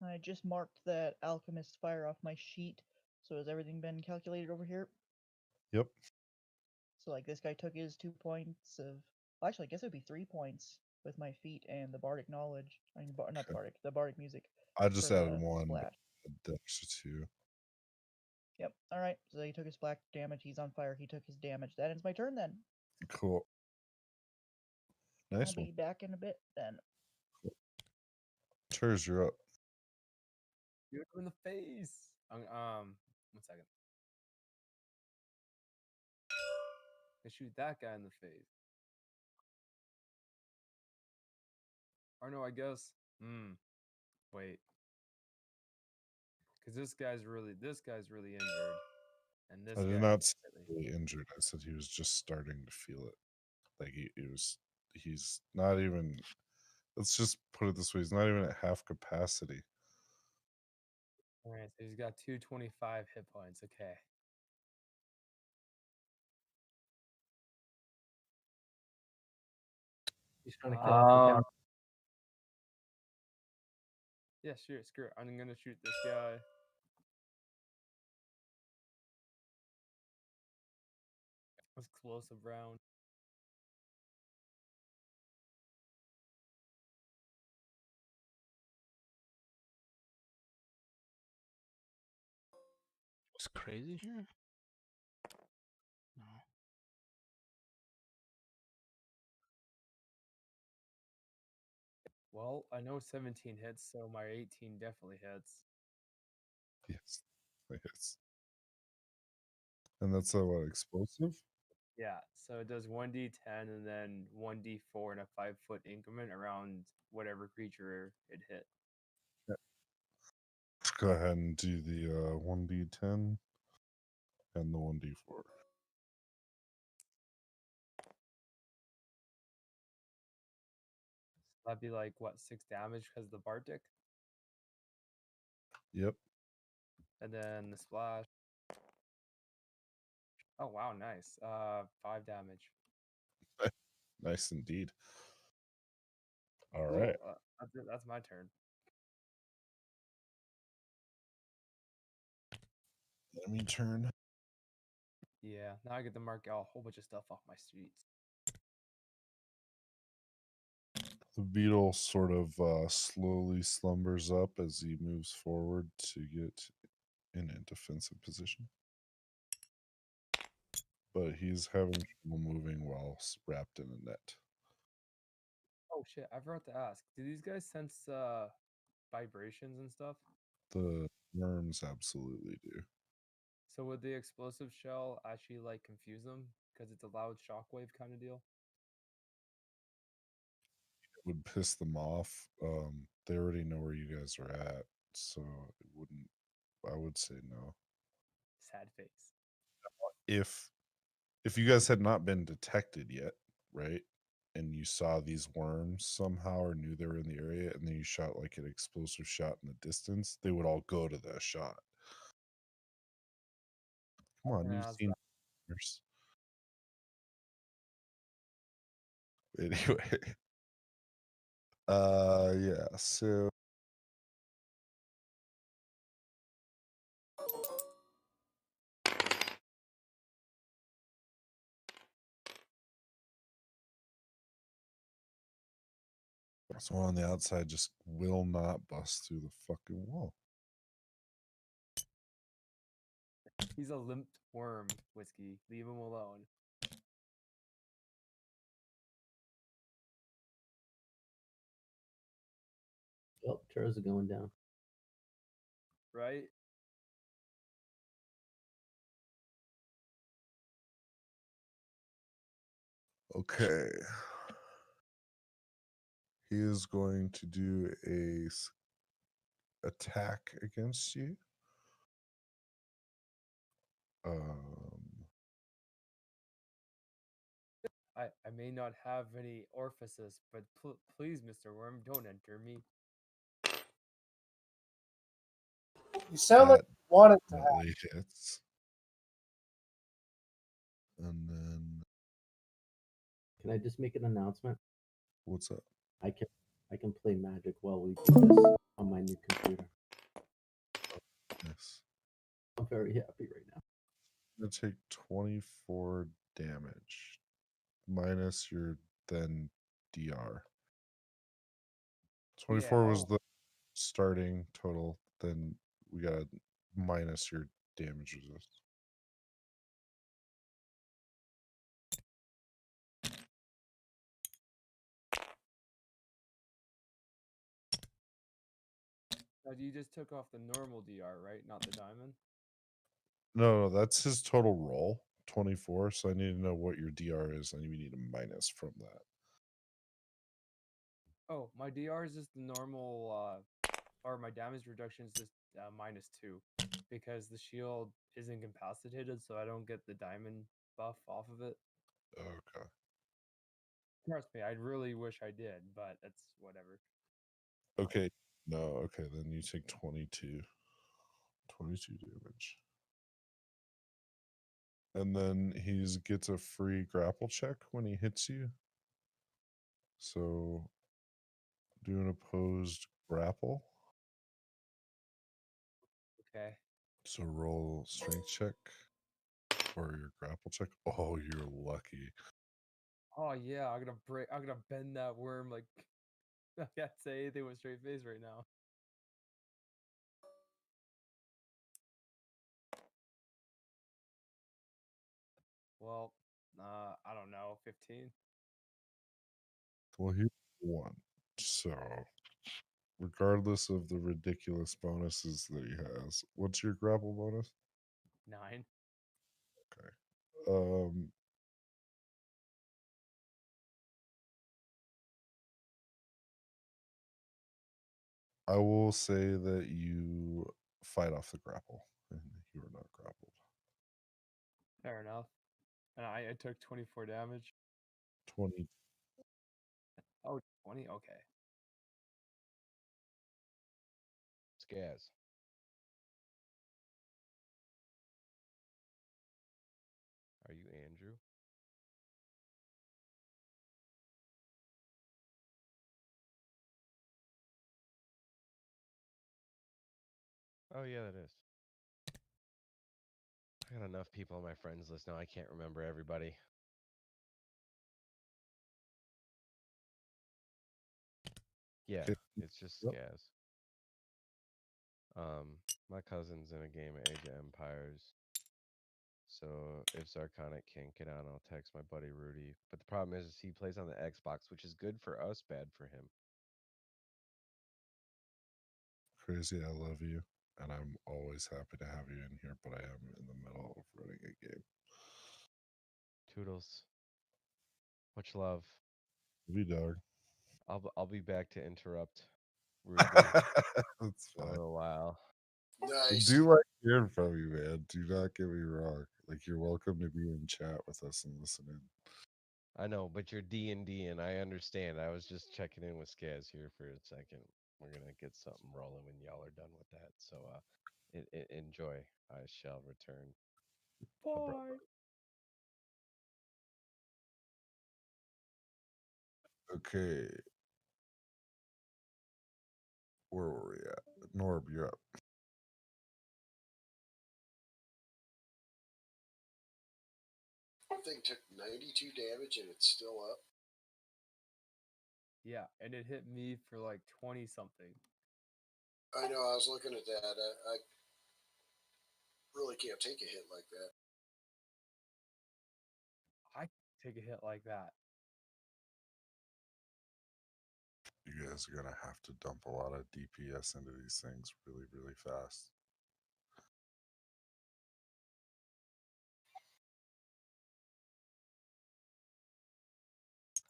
Speaker 6: I just marked that Alchemist's Fire off my sheet. So has everything been calculated over here?
Speaker 1: Yep.
Speaker 6: So like this guy took his 2 points of. Well, actually, I guess it would be 3 points with my feat and the bardic knowledge. I mean, not the
Speaker 1: Okay.
Speaker 6: bardic, the bardic music
Speaker 1: I just
Speaker 6: for
Speaker 1: added
Speaker 6: the
Speaker 1: one,
Speaker 6: splash.
Speaker 1: the extra two.
Speaker 6: Yep. All right. So he took his black damage. He's on fire. He took his damage. That ends my turn then.
Speaker 1: Cool. Nice
Speaker 6: I'll
Speaker 1: one.
Speaker 6: be back in a bit then.
Speaker 1: Cheers, you're up.
Speaker 4: Shoot him in the face. 1 second. I shoot that guy in the face. Or no, I guess. Wait. Because this guy's really injured, and this
Speaker 1: I did
Speaker 4: guy
Speaker 1: not
Speaker 4: is
Speaker 1: say
Speaker 4: really.
Speaker 1: really injured. I said he was just starting to feel it. Like he's not even. Let's just put it this way: he's not even at half capacity.
Speaker 4: All right, so he's got 225 hit points. Okay.
Speaker 2: He's trying to kill off the camera.
Speaker 4: Yeah, sure. Screw it. I'm gonna shoot this guy. Explosive round.
Speaker 5: It's crazy here. No.
Speaker 4: Well, I know 17 hits, so my 18 definitely hits.
Speaker 1: Yes, yes. And that's a what, explosive?
Speaker 4: Yeah, so it does 1d10 and then 1d4 in a 5-foot increment around whatever creature it hit.
Speaker 1: Let's go ahead and do the 1d10 and the 1d4.
Speaker 4: That'd be like what, 6 damage because of the Bardic,
Speaker 1: Yep.
Speaker 4: and then the splash. Oh wow, nice. 5 damage.
Speaker 1: Nice indeed. All
Speaker 4: Cool.
Speaker 1: right.
Speaker 4: That's it. That's my turn.
Speaker 1: Enemy turn.
Speaker 4: Yeah, now I get to mark out a whole bunch of stuff off my streets.
Speaker 1: The beetle sort of slowly slumbers up as he moves forward to get in a defensive position. But he's having trouble moving while wrapped in a net.
Speaker 4: Oh shit, I forgot to ask. Do these guys sense vibrations and stuff?
Speaker 1: The worms absolutely do.
Speaker 4: So would the explosive shell actually like confuse them because it's a loud shockwave kind of deal?
Speaker 1: It would piss them off. They already know where you guys are at, so it wouldn't. I would say no.
Speaker 4: Sad face.
Speaker 1: If you guys had not been detected yet, right? And you saw these worms somehow or knew they were in the area, and then you shot like an explosive shot in the distance, they would all go to that shot. Come on, you've
Speaker 4: Yeah,
Speaker 1: seen worms. Anyway. Yeah, so someone on the outside just will not bust through the fucking wall.
Speaker 4: he's a limped worm, Whiskey. Leave him alone.
Speaker 2: Oh, turrets are going down.
Speaker 4: Right?
Speaker 1: Okay. He is going to do a attack against you.
Speaker 4: I may not have any orifices, but please, Mr. Worm, don't enter me.
Speaker 8: You sound like
Speaker 1: That
Speaker 8: you want it to happen.
Speaker 1: definitely hits. And then
Speaker 2: Can I just make an announcement?
Speaker 1: what's up?
Speaker 2: I can play Magic while we do this on my new computer.
Speaker 1: Yes.
Speaker 2: I'm very happy right now.
Speaker 1: I'm gonna take 24 damage minus your then DR. 24 was the starting total, then we got minus your damage resist.
Speaker 4: You just took off the normal DR, right? Not the diamond?
Speaker 1: No, that's his total roll, 24. So I need to know what your DR is, and we need a minus from that.
Speaker 4: Oh, my DR is just the normal, or my damage reduction is just -2 because the shield is incapacitated, so I don't get the diamond buff off of it.
Speaker 1: Okay.
Speaker 4: Trust me, I really wish I did, but that's whatever.
Speaker 1: Okay. No, okay, then you take 22. 22 damage. And then he gets a free grapple check when he hits you. So do an opposed grapple.
Speaker 4: Okay.
Speaker 1: So roll strength check or your grapple check. Oh, you're lucky.
Speaker 4: Oh yeah, I'm gonna bend that worm like I can't say anything with straight face right now. Well, I don't know, 15.
Speaker 1: Well, he won. So regardless of the ridiculous bonuses that he has, what's your grapple bonus?
Speaker 4: 9.
Speaker 1: Okay. I will say that you fight off the grapple and you are not grappled.
Speaker 4: Fair enough. And I took 24 damage.
Speaker 1: 20.
Speaker 4: Oh, 20? Okay.
Speaker 9: Scaz. Are you Andrew? Oh yeah, that is. I got enough people on my friends list now. I can't remember everybody. Yeah,
Speaker 1: Okay.
Speaker 9: it's just
Speaker 1: Yep.
Speaker 9: Scaz. My cousin's in a game of Age of Empires. So if Zarkonic can't get on, I'll text my buddy Rudy. But the problem is he plays on the Xbox, which is good for us, bad for him.
Speaker 1: Crazy, I love you. And I'm always happy to have you in here, but I am in the middle of running a game.
Speaker 9: Toodles. Much love.
Speaker 1: Love you, dog.
Speaker 9: I'll be back to interrupt rudely
Speaker 1: That's
Speaker 9: in a
Speaker 1: fine.
Speaker 9: little while.
Speaker 1: I
Speaker 7: Nice.
Speaker 1: do like hearing from you, man. Do not get me wrong. Like, you're welcome to be in chat with us and listen in.
Speaker 9: I know, but you're D&D, and I understand. I was just checking in with Skaz here for a second. We're gonna get something rolling when y'all are done with that. So, enjoy. I shall return.
Speaker 4: Bye.
Speaker 1: Okay. Where were we at? Norb, you're up.
Speaker 7: Thing took 92 damage and it's still up.
Speaker 4: Yeah, and it hit me for like 20 something.
Speaker 7: I know, I was looking at that. I really can't take a hit like that.
Speaker 4: I take a hit like that.
Speaker 1: You guys are going to have to dump a lot of DPS into these things really, really fast.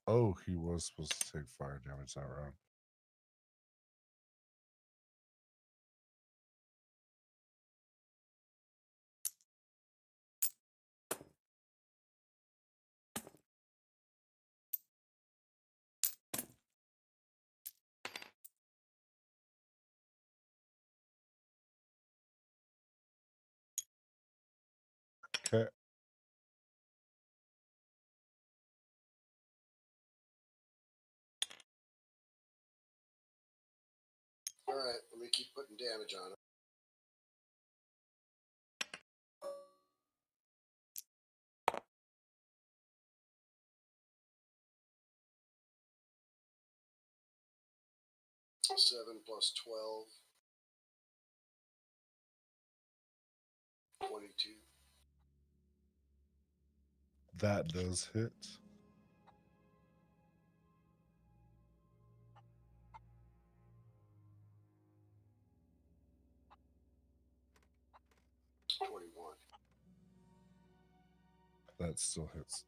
Speaker 1: Oh, he was supposed to take fire damage that round. Okay.
Speaker 7: All right, let me keep putting damage on it. Seven plus 12. 22.
Speaker 1: That does hit. That still hits.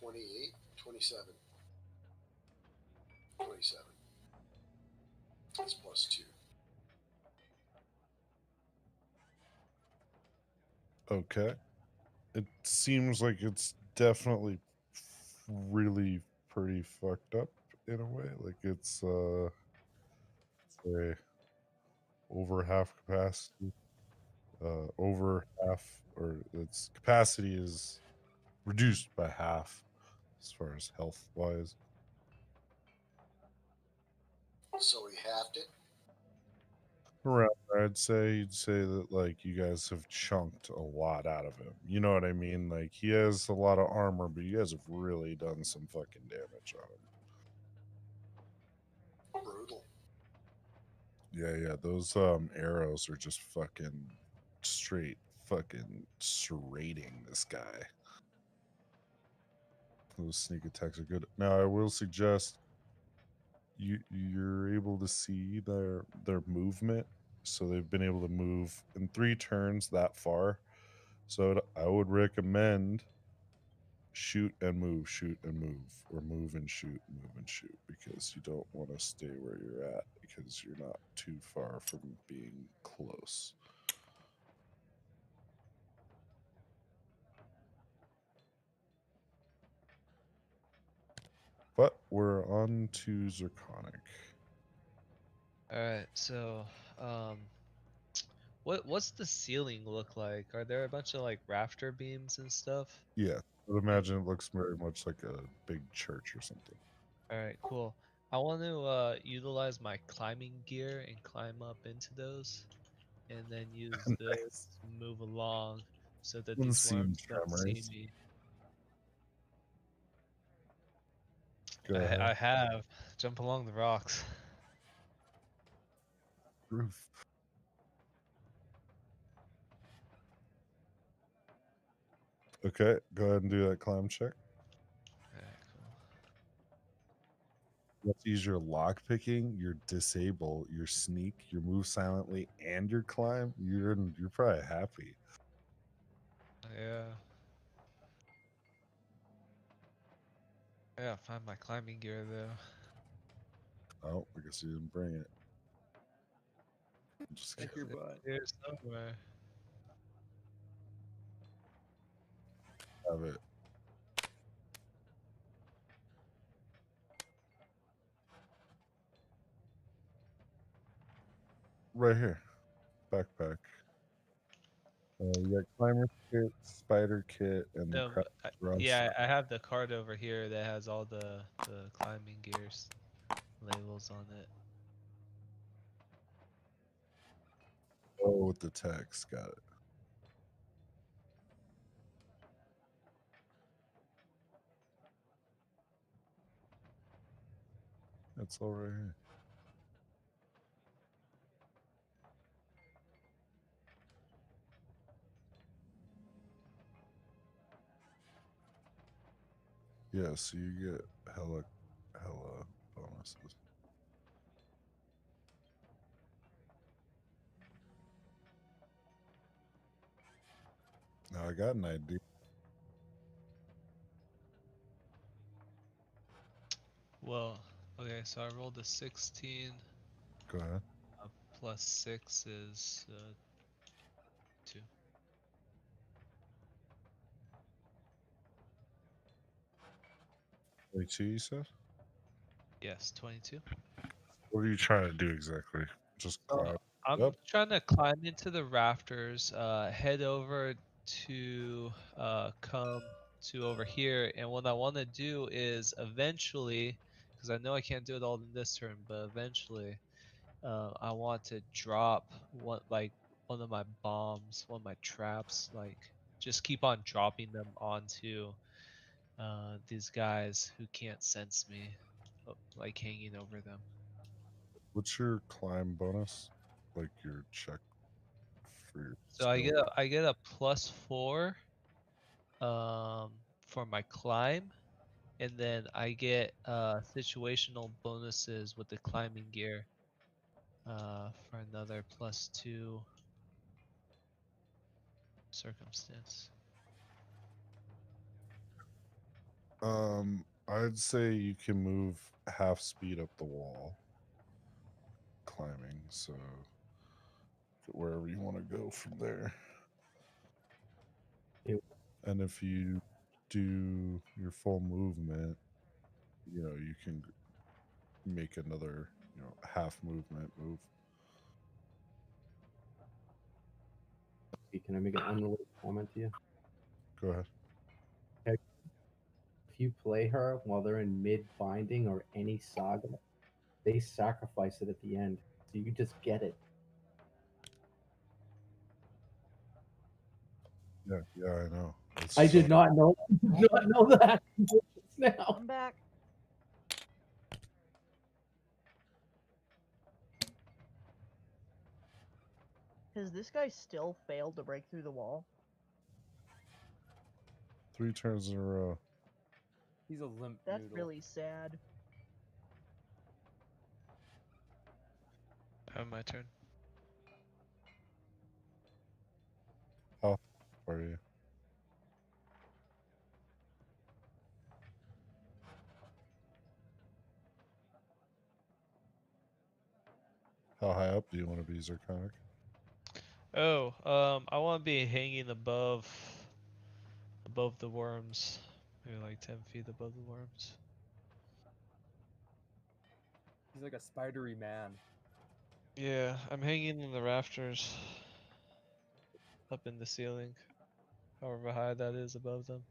Speaker 7: $28, 27. 27. It's +2.
Speaker 1: Okay. It seems like it's definitely really pretty fucked up in a way. Like it's say over half capacity. Over half, or its capacity is reduced by half as far as health wise.
Speaker 7: So he halved it.
Speaker 1: Around there, I'd say you'd say that like you guys have chunked a lot out of him. You know what I mean? Like he has a lot of armor, but you guys have really done some fucking damage on him.
Speaker 7: Brutal.
Speaker 1: Yeah. Those arrows are just fucking straight fucking serrating this guy. Those sneak attacks are good. Now I will suggest you're able to see their movement, so they've been able to move in 3 turns that far. So I would recommend shoot and move, or move and shoot, because you don't want to stay where you're at because you're not too far from being close. But we're on to Zirconic.
Speaker 3: All right, so what's the ceiling look like? Are there a bunch of like rafter beams and stuff?
Speaker 1: Yeah, I would imagine it looks very much like a big church or something.
Speaker 3: All right, cool. I want to utilize my climbing gear and climb up into those, and then use this
Speaker 1: Nice.
Speaker 3: to move along so that these
Speaker 1: Unseen
Speaker 3: worms don't see
Speaker 1: tremors.
Speaker 3: me.
Speaker 1: Go ahead.
Speaker 3: I have jump along the rocks.
Speaker 1: Roof. Okay, go ahead and do that climb check.
Speaker 3: Alright, cool.
Speaker 1: Let's use your lock picking, your disable, your sneak, your move silently, and your climb. You're probably happy.
Speaker 3: Yeah. I gotta find my climbing gear though.
Speaker 1: Oh, I guess you didn't bring it. I'm just
Speaker 4: Kick
Speaker 1: kidding.
Speaker 4: your butt.
Speaker 3: Here somewhere.
Speaker 1: Have it. Right here. Backpack. You got climber kit, spider kit, and the
Speaker 3: No,
Speaker 1: crap.
Speaker 3: yeah, I have the card over here that has all the climbing gears labels on it.
Speaker 1: Oh, with the text. Got it. That's all right here. Yeah, so you get hella bonuses. Now I got an idea.
Speaker 3: Well, okay, so I rolled a 16.
Speaker 1: Go ahead.
Speaker 3: Plus 6 is 2.
Speaker 1: 22, you said?
Speaker 3: Yes, 22.
Speaker 1: What are you trying to do exactly? Just climb
Speaker 3: I'm
Speaker 1: up?
Speaker 3: trying to climb into the rafters, head over to come to over here, and what I want to do is eventually, because I know I can't do it all in this turn, but eventually, I want to drop one of my bombs, one of my traps, like just keep on dropping them onto these guys who can't sense me, like hanging over them.
Speaker 1: What's your climb bonus? Like your check for your
Speaker 3: So I
Speaker 1: skill?
Speaker 3: get a +4 for my climb, and then I get situational bonuses with the climbing gear for another +2 circumstance.
Speaker 1: I'd say you can move half speed up the wall climbing, so wherever you want to go from there.
Speaker 2: It-
Speaker 1: And if you do your full movement, you can make another, half movement move.
Speaker 2: Can I make an unrelated comment to you?
Speaker 1: Go ahead.
Speaker 2: If you play her while they're in mid binding or any saga, they sacrifice it at the end, so you can just get it.
Speaker 1: Yeah, I know.
Speaker 2: I did not know. Did not know that now.
Speaker 6: I'm back. Has this guy still failed to break through the wall?
Speaker 1: 3 turns in a row.
Speaker 4: He's a limp
Speaker 6: That's
Speaker 4: noodle.
Speaker 6: really sad.
Speaker 3: My turn.
Speaker 1: How far are you? How high up do you want to be, Zirconic?
Speaker 3: Oh, I want to be hanging above the worms, maybe like 10 feet above the worms.
Speaker 4: He's like a spidery man.
Speaker 3: Yeah, I'm hanging in the rafters, up in the ceiling, however high that is above them.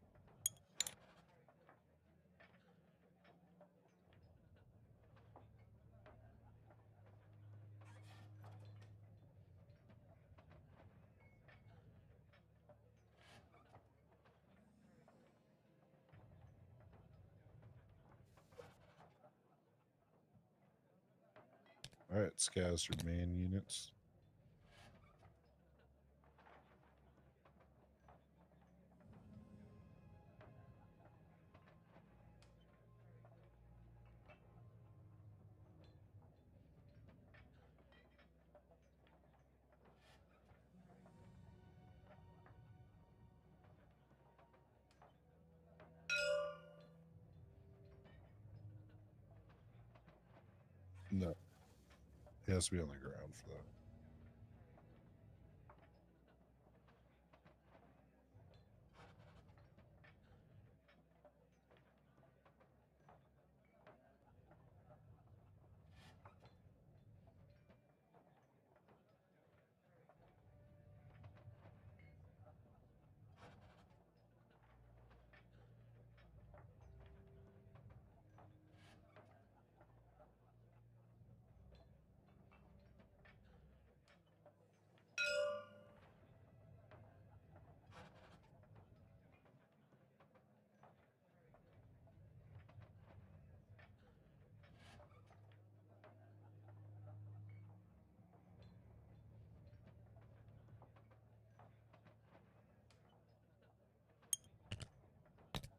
Speaker 1: All right, Scaz, your main units. No, he has to be on the ground for that.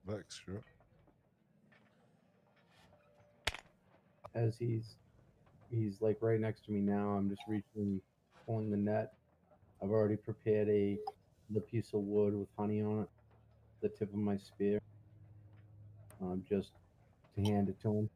Speaker 1: Vex, you're up.
Speaker 2: As he's like right next to me now, I'm just reaching, pulling the net. I've already prepared the piece of wood with honey on it, the tip of my spear, just to hand it to him.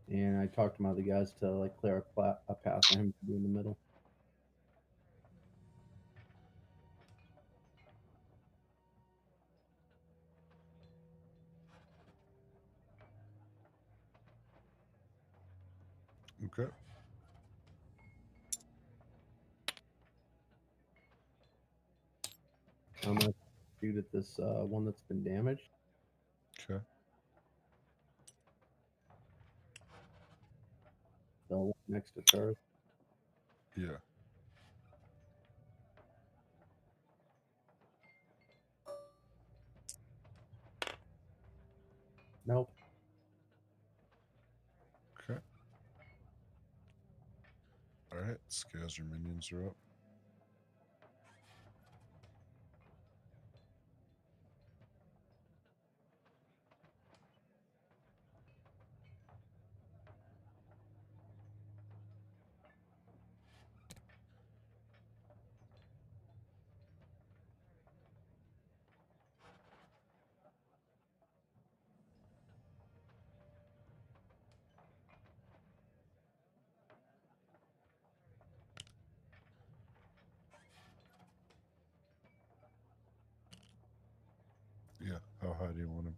Speaker 2: And I talked to my other guys to like clear a path for him to be in the middle.
Speaker 1: Okay.
Speaker 2: I'm gonna shoot at this one that's been damaged.
Speaker 1: Okay.
Speaker 2: The one next to Turs.
Speaker 1: Yeah.
Speaker 2: Nope.
Speaker 1: Okay. All right. Scales, your minions are up. Yeah. How high do you want him?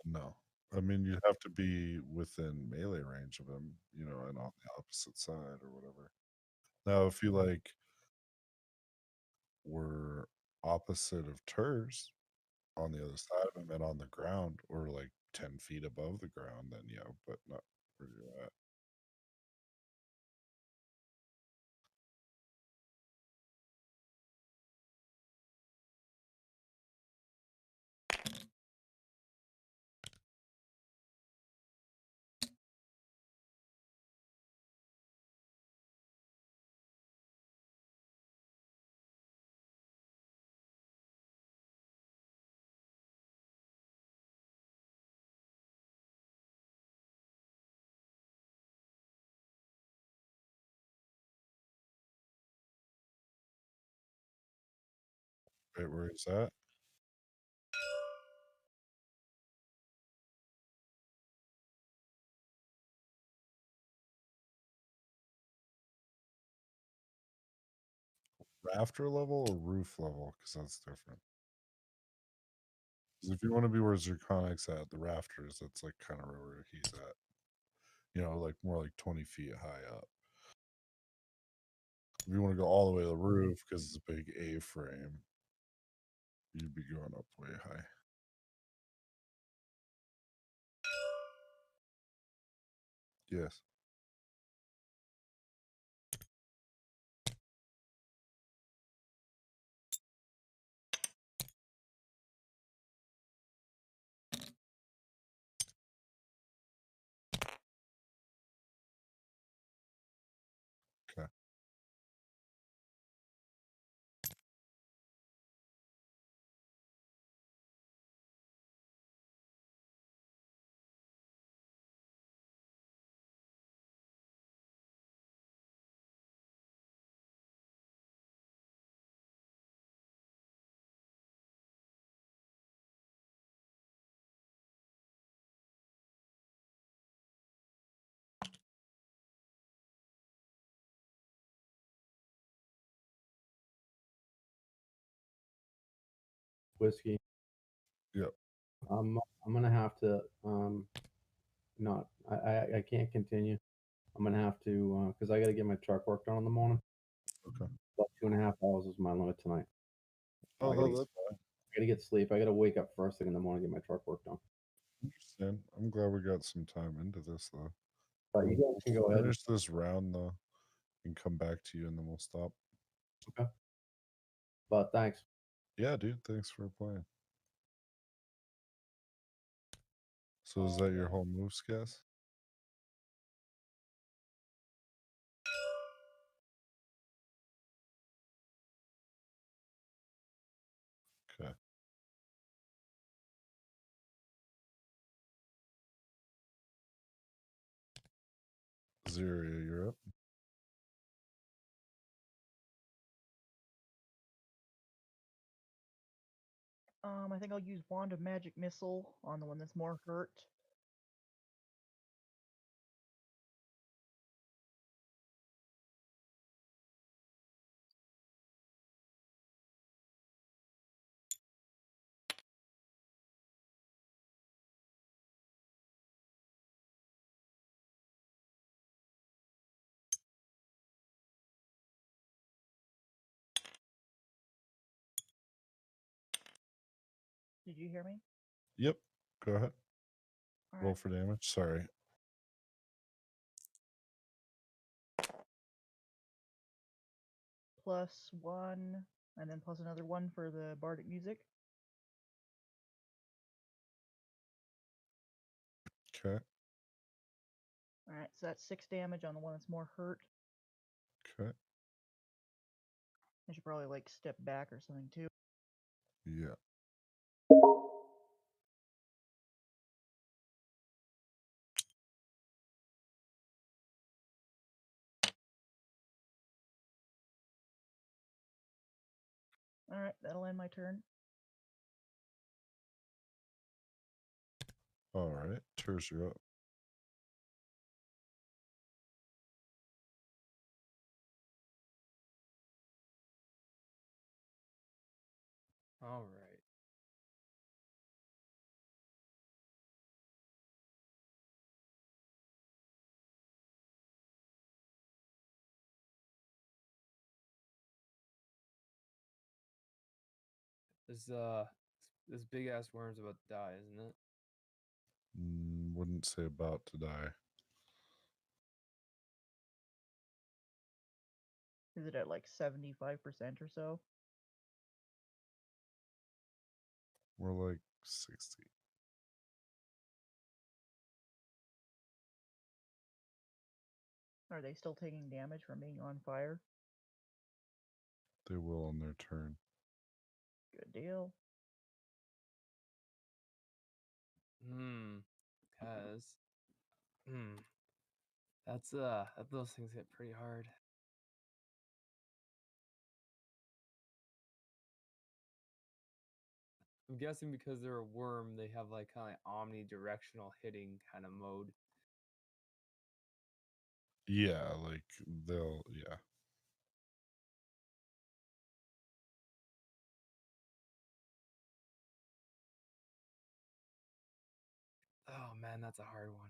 Speaker 1: No. I mean, you have to be within melee range of him, you know, and on the opposite side or whatever. Now, if you like were opposite of Turs on the other side of him and on the ground, or like 10 feet above the ground, then yeah, but not where you're at. Right where he's at. Rafter level or roof level? Because that's different. 'Cause if you want to be where Zirconic's at, the rafters, that's like kind of where he's at. You know, like more like 20 feet high up. If you want to go all the way to the roof because it's a big A frame, you'd be going up way high. Yes. Okay.
Speaker 2: Whiskey.
Speaker 1: Yep.
Speaker 2: I'm gonna have to not I can't continue. I'm gonna have to because I gotta get my truck work done in the morning.
Speaker 1: Okay.
Speaker 2: About 2.5 hours is my limit tonight.
Speaker 1: Oh,
Speaker 2: I gotta,
Speaker 1: that's
Speaker 2: I gotta get sleep. I gotta wake up first thing in the morning, get my truck work done.
Speaker 1: interesting. I'm glad we got some time into this though.
Speaker 2: But you guys can go ahead.
Speaker 1: Finish this round though, and come back to you, and then we'll stop.
Speaker 2: Okay. But thanks.
Speaker 1: Yeah, dude. Thanks for playing. So is that your whole move, Skaz? Okay. Zeria, you're up.
Speaker 6: I think I'll use Wand of Magic Missile on the one that's more hurt. Did you hear me?
Speaker 1: Yep. Go ahead.
Speaker 6: All
Speaker 1: Roll
Speaker 6: right.
Speaker 1: for damage. Sorry.
Speaker 6: +1, and then plus another 1 for the bardic music.
Speaker 1: Okay.
Speaker 6: All right, so that's 6 damage on the one that's more hurt.
Speaker 1: Okay.
Speaker 6: I should probably like step back or something too.
Speaker 1: Yeah.
Speaker 6: All right, that'll end my turn.
Speaker 1: All right. Turs, you're up.
Speaker 4: All right. This big ass worm's about to die, isn't it?
Speaker 1: Wouldn't say about to die.
Speaker 6: Is it at like 75% or so?
Speaker 1: We're like 60.
Speaker 6: Are they still taking damage from being on fire?
Speaker 1: They will on their turn.
Speaker 6: Good deal.
Speaker 4: Cause that's those things hit pretty hard. I'm guessing because they're a worm, they have like kind of omnidirectional hitting kind of mode.
Speaker 1: Yeah, like they'll, yeah.
Speaker 4: Oh man, that's a hard one.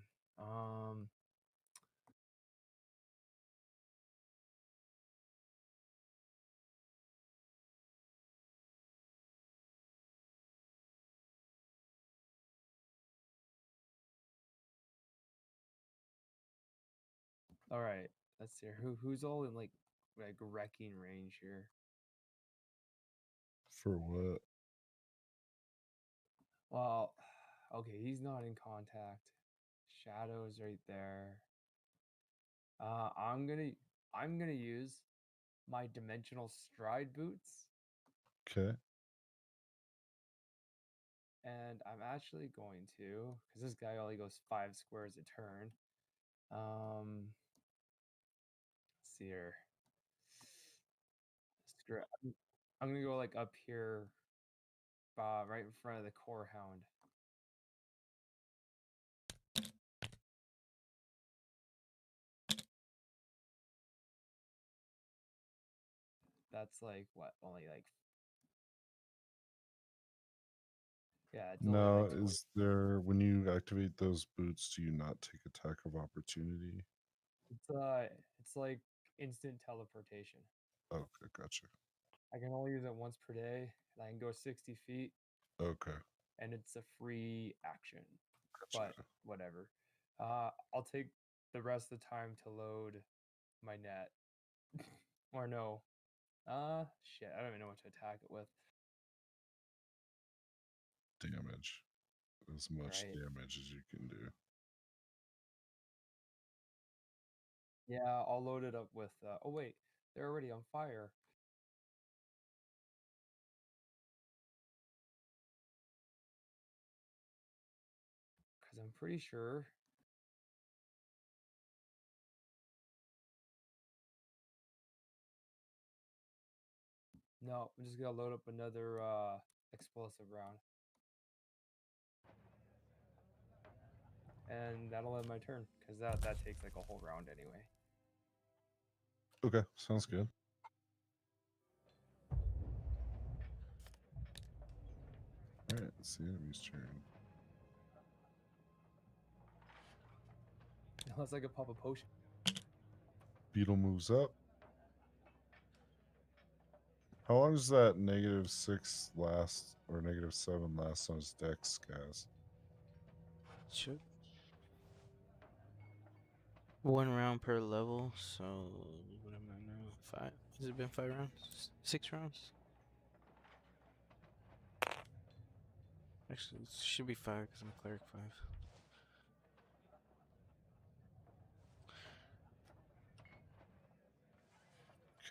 Speaker 4: All right, let's see. Who's all in like wrecking range here?
Speaker 1: For what?
Speaker 4: Well, okay, he's not in contact. Shadow's right there. I'm gonna use my dimensional stride boots,
Speaker 1: Okay.
Speaker 4: and I'm actually going to, because this guy only goes 5 squares a turn. Let's see here. I'm gonna go like up here, right in front of the core hound. That's like what? Only like yeah, it's only
Speaker 1: Now,
Speaker 4: like 20.
Speaker 1: is there, when you activate those boots, do you not take attack of opportunity?
Speaker 4: It's like instant teleportation.
Speaker 1: Okay, gotcha.
Speaker 4: I can only use it once per day, and I can go 60 feet,
Speaker 1: Okay,
Speaker 4: and it's a free action.
Speaker 1: gotcha.
Speaker 4: But whatever. I'll take the rest of the time to load my net. Or no. Shit, I don't even know what to attack it with.
Speaker 1: Damage. As much
Speaker 4: Right.
Speaker 1: damage as you can do.
Speaker 4: Yeah, I'll load it up with oh wait, they're already on fire. Cause I'm pretty sure no, I'm just gonna load up another explosive round. And that'll end my turn, because that takes like a whole round anyway.
Speaker 1: Okay, sounds good. Alright, it's the enemy's turn.
Speaker 4: Unless I could pop a potion.
Speaker 1: Beetle moves up. How long does that -6 last, or -7 last on his dex, guys?
Speaker 5: Sure. 1 round per level, so what am I now? 5? Has it been 5 rounds? 6 rounds? Actually, it should be 5 because I'm cleric 5.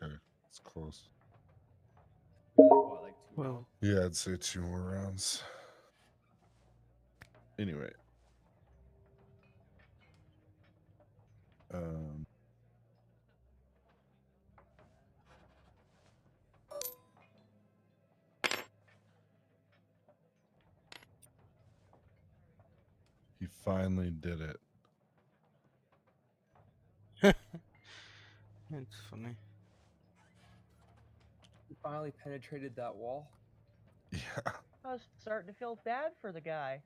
Speaker 1: Okay, it's close.
Speaker 4: What, like 2
Speaker 5: Well,
Speaker 4: rounds?
Speaker 1: Yeah, I'd say 2 more rounds. Anyway. Um, he finally did it.
Speaker 5: it's funny.
Speaker 4: You finally penetrated that wall.
Speaker 1: Yeah.
Speaker 6: I was starting to feel bad for the guy.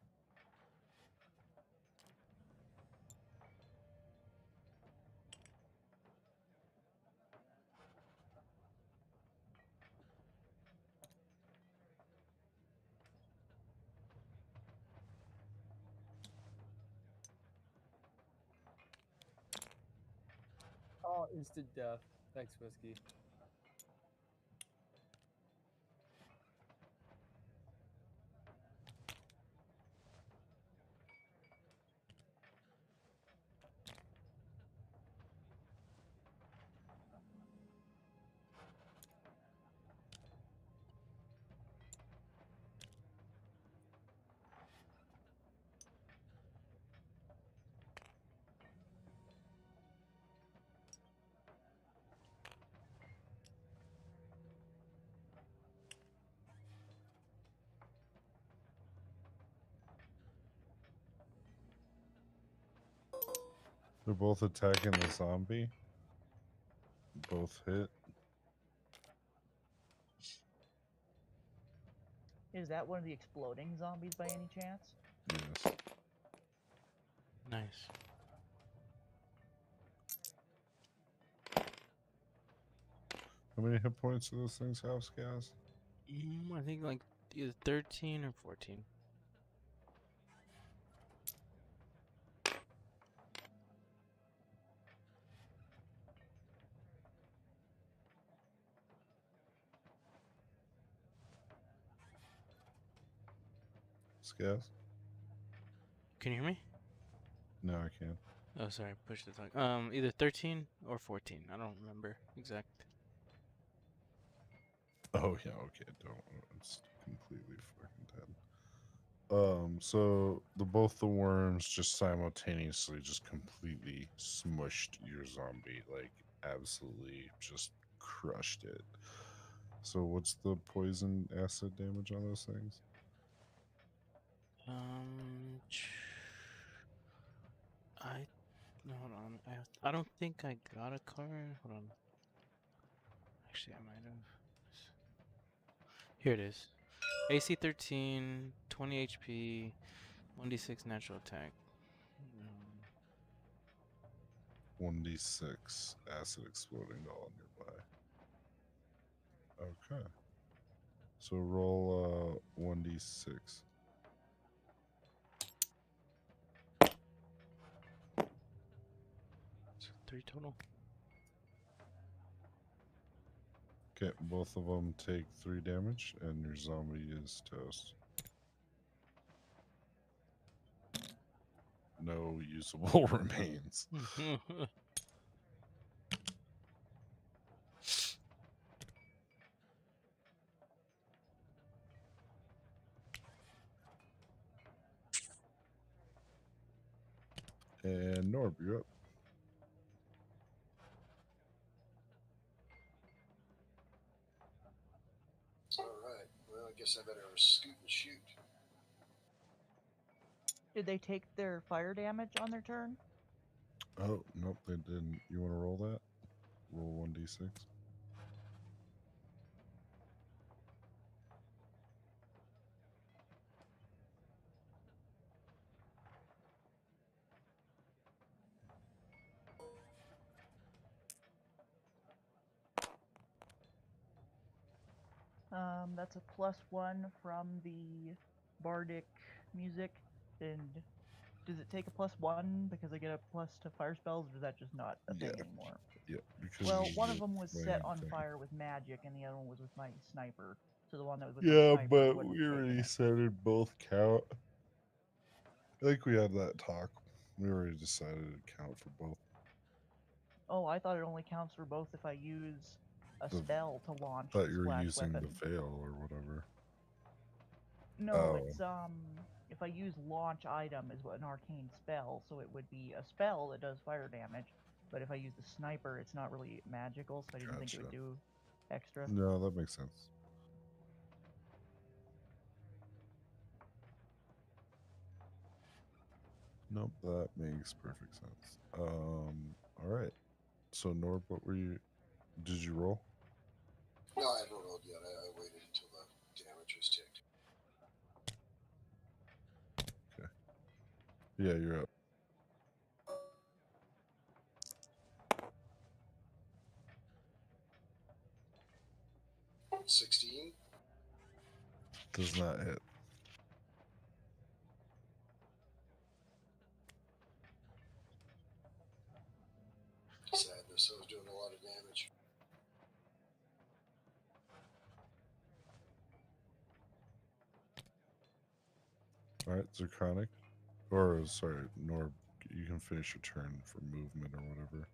Speaker 4: Oh, instant death. Thanks, Whiskey.
Speaker 1: They're both attacking the zombie. Both hit.
Speaker 6: Is that one of the exploding zombies by any chance?
Speaker 1: Yes.
Speaker 5: Nice.
Speaker 1: How many hit points do those things have, Skaz?
Speaker 5: I think like either 13 or 14.
Speaker 1: Skaz?
Speaker 5: Can you hear me?
Speaker 1: No, I can't.
Speaker 5: Oh, sorry, push the talk. Either 13 or 14. I don't remember exact.
Speaker 1: Oh yeah, okay. Don't. It's completely fucking dead. So both the worms just simultaneously just completely smushed your zombie, like absolutely just crushed it. So what's the poison acid damage on those things?
Speaker 5: I no, hold on. I don't think I got a card. Hold on. Actually, I might have. Here it is. AC 13, 20 HP, 1d6 natural attack.
Speaker 1: 1d6 acid exploding to all nearby. Okay. So roll 1d6.
Speaker 5: So 3 total.
Speaker 1: Okay, both of them take 3 damage, and your zombie is toast. No usable remains. And Norb, you're up.
Speaker 7: All right. Well, I guess I better scoot and shoot.
Speaker 6: Did they take their fire damage on their turn?
Speaker 1: Oh, nope, they didn't. You want to roll that? Roll 1d6.
Speaker 6: That's a +1 from the bardic music. And does it take a +1 because I get a plus to fire spells, or is that just not a thing
Speaker 1: Yeah.
Speaker 6: anymore?
Speaker 1: Yeah, because
Speaker 6: Well,
Speaker 1: it's
Speaker 6: one of
Speaker 1: the
Speaker 6: them was set
Speaker 1: flame
Speaker 6: on
Speaker 1: thing.
Speaker 6: fire with magic, and the other one was with my sniper. So the one that was with my
Speaker 1: Yeah,
Speaker 6: sniper
Speaker 1: but
Speaker 6: wouldn't
Speaker 1: we
Speaker 6: have taken
Speaker 1: already
Speaker 6: it.
Speaker 1: said it both count. I think we had that talk. We already decided it count for both.
Speaker 6: Oh, I thought it only counts for both if I use a
Speaker 1: The
Speaker 6: spell to launch
Speaker 1: thought
Speaker 6: the
Speaker 1: you were
Speaker 6: splash
Speaker 1: using
Speaker 6: weapon.
Speaker 1: the fail or whatever.
Speaker 6: No,
Speaker 1: Oh,
Speaker 6: it's if I use launch item is what an arcane spell, so it would be a spell that does fire damage. But if I use the sniper, it's not really magical, so I didn't think it would
Speaker 1: gotcha.
Speaker 6: do extra.
Speaker 1: No, that makes sense. Nope, that makes perfect sense. All right. So Norb, what were you? Did you roll?
Speaker 7: No, I haven't rolled yet. I waited until the damage was ticked.
Speaker 1: Yeah, you're up.
Speaker 7: — 16.
Speaker 1: Does not hit.
Speaker 7: Sadness. I was doing a lot of damage.
Speaker 1: All right, Zirconic. Or sorry, Norb. You can finish your turn for movement or whatever.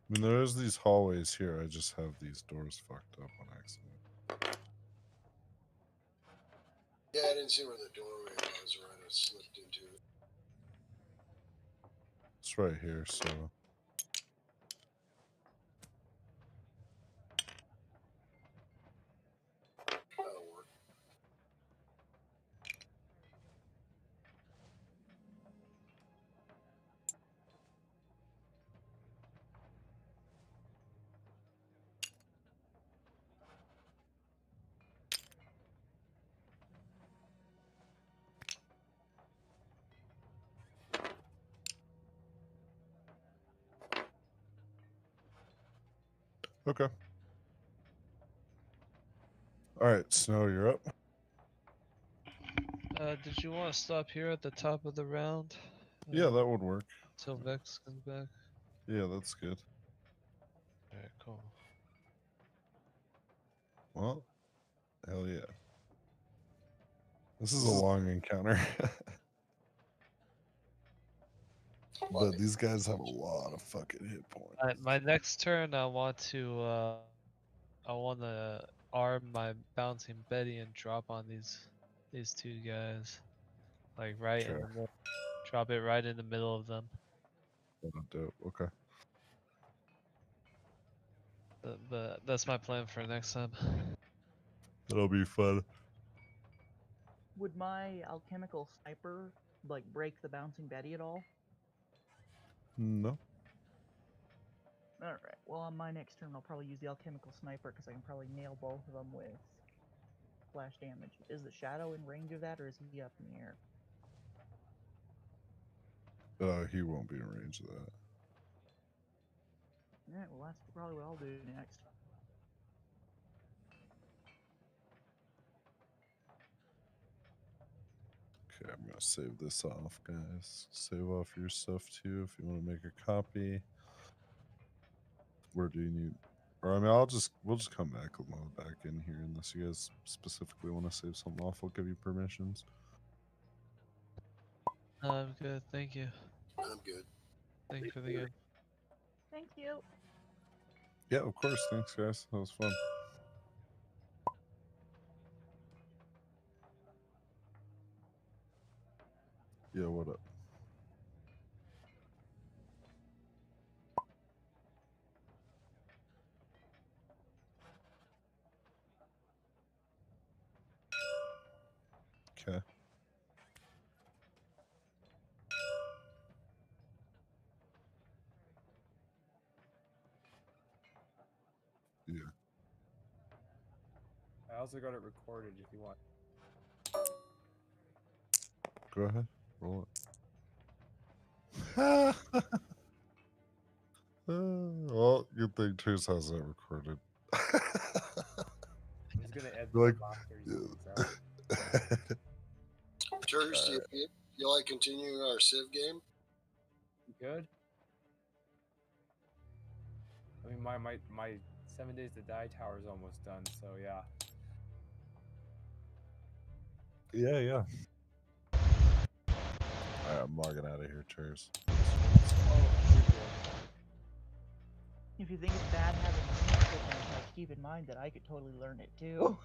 Speaker 1: I mean, there is these hallways here. I just have these doors fucked up on accident.
Speaker 7: Yeah, I didn't see where the doorway was, or I'd have slipped into it.
Speaker 1: It's right here, so
Speaker 7: That'll work.
Speaker 1: okay. All right, Snow, you're up.
Speaker 3: Did you want to stop here at the top of the round?
Speaker 1: Yeah, that would work.
Speaker 3: Till Vex comes back.
Speaker 1: Yeah, that's good.
Speaker 3: Alright, cool.
Speaker 1: Well, hell yeah. This is a long encounter. But these guys have a lot of fucking hit points.
Speaker 3: My next turn, I want to arm my bouncing Betty and drop on these two guys, like right in
Speaker 1: Okay.
Speaker 3: the middle. Drop it right in the middle of them.
Speaker 1: Dope. Okay.
Speaker 3: But that's my plan for next time.
Speaker 1: That'll be fun.
Speaker 6: Would my alchemical sniper like break the bouncing Betty at all?
Speaker 1: No.
Speaker 6: Alright, well on my next turn I'll probably use the alchemical sniper because I can probably nail both of them with flash damage. Is the shadow in range of that, or is he up in the air?
Speaker 1: He won't be in range of that.
Speaker 6: Alright, well that's probably what I'll do next.
Speaker 1: Okay, I'm gonna save this off, guys. Save off your stuff too if you want to make a copy. Where do you need? Or I mean, we'll just come back in here unless you guys specifically want to save something off. I'll give you permissions.
Speaker 3: I'm good, thank you.
Speaker 7: I'm good.
Speaker 3: Thank you for the game.
Speaker 6: Thank you.
Speaker 1: Yeah, of course. Thanks, guys. That was fun. Yeah, what up? Okay. Yeah.
Speaker 4: I also got it recorded if you want.
Speaker 1: Go ahead. Roll it. Well, good thing Trace has that recorded.
Speaker 4: I'm just gonna edit
Speaker 1: Like,
Speaker 4: the last 30 seconds out.
Speaker 7: Tersh, do you feel like continuing our Civ game?
Speaker 4: You good? I mean, my 7 Days to Die tower is almost done, so yeah.
Speaker 1: yeah, yeah. Alright, I'm logging out of here. Cheers.
Speaker 4: Oh, you're good.
Speaker 6: If you think it's bad having music, keep in mind that I could totally learn it too.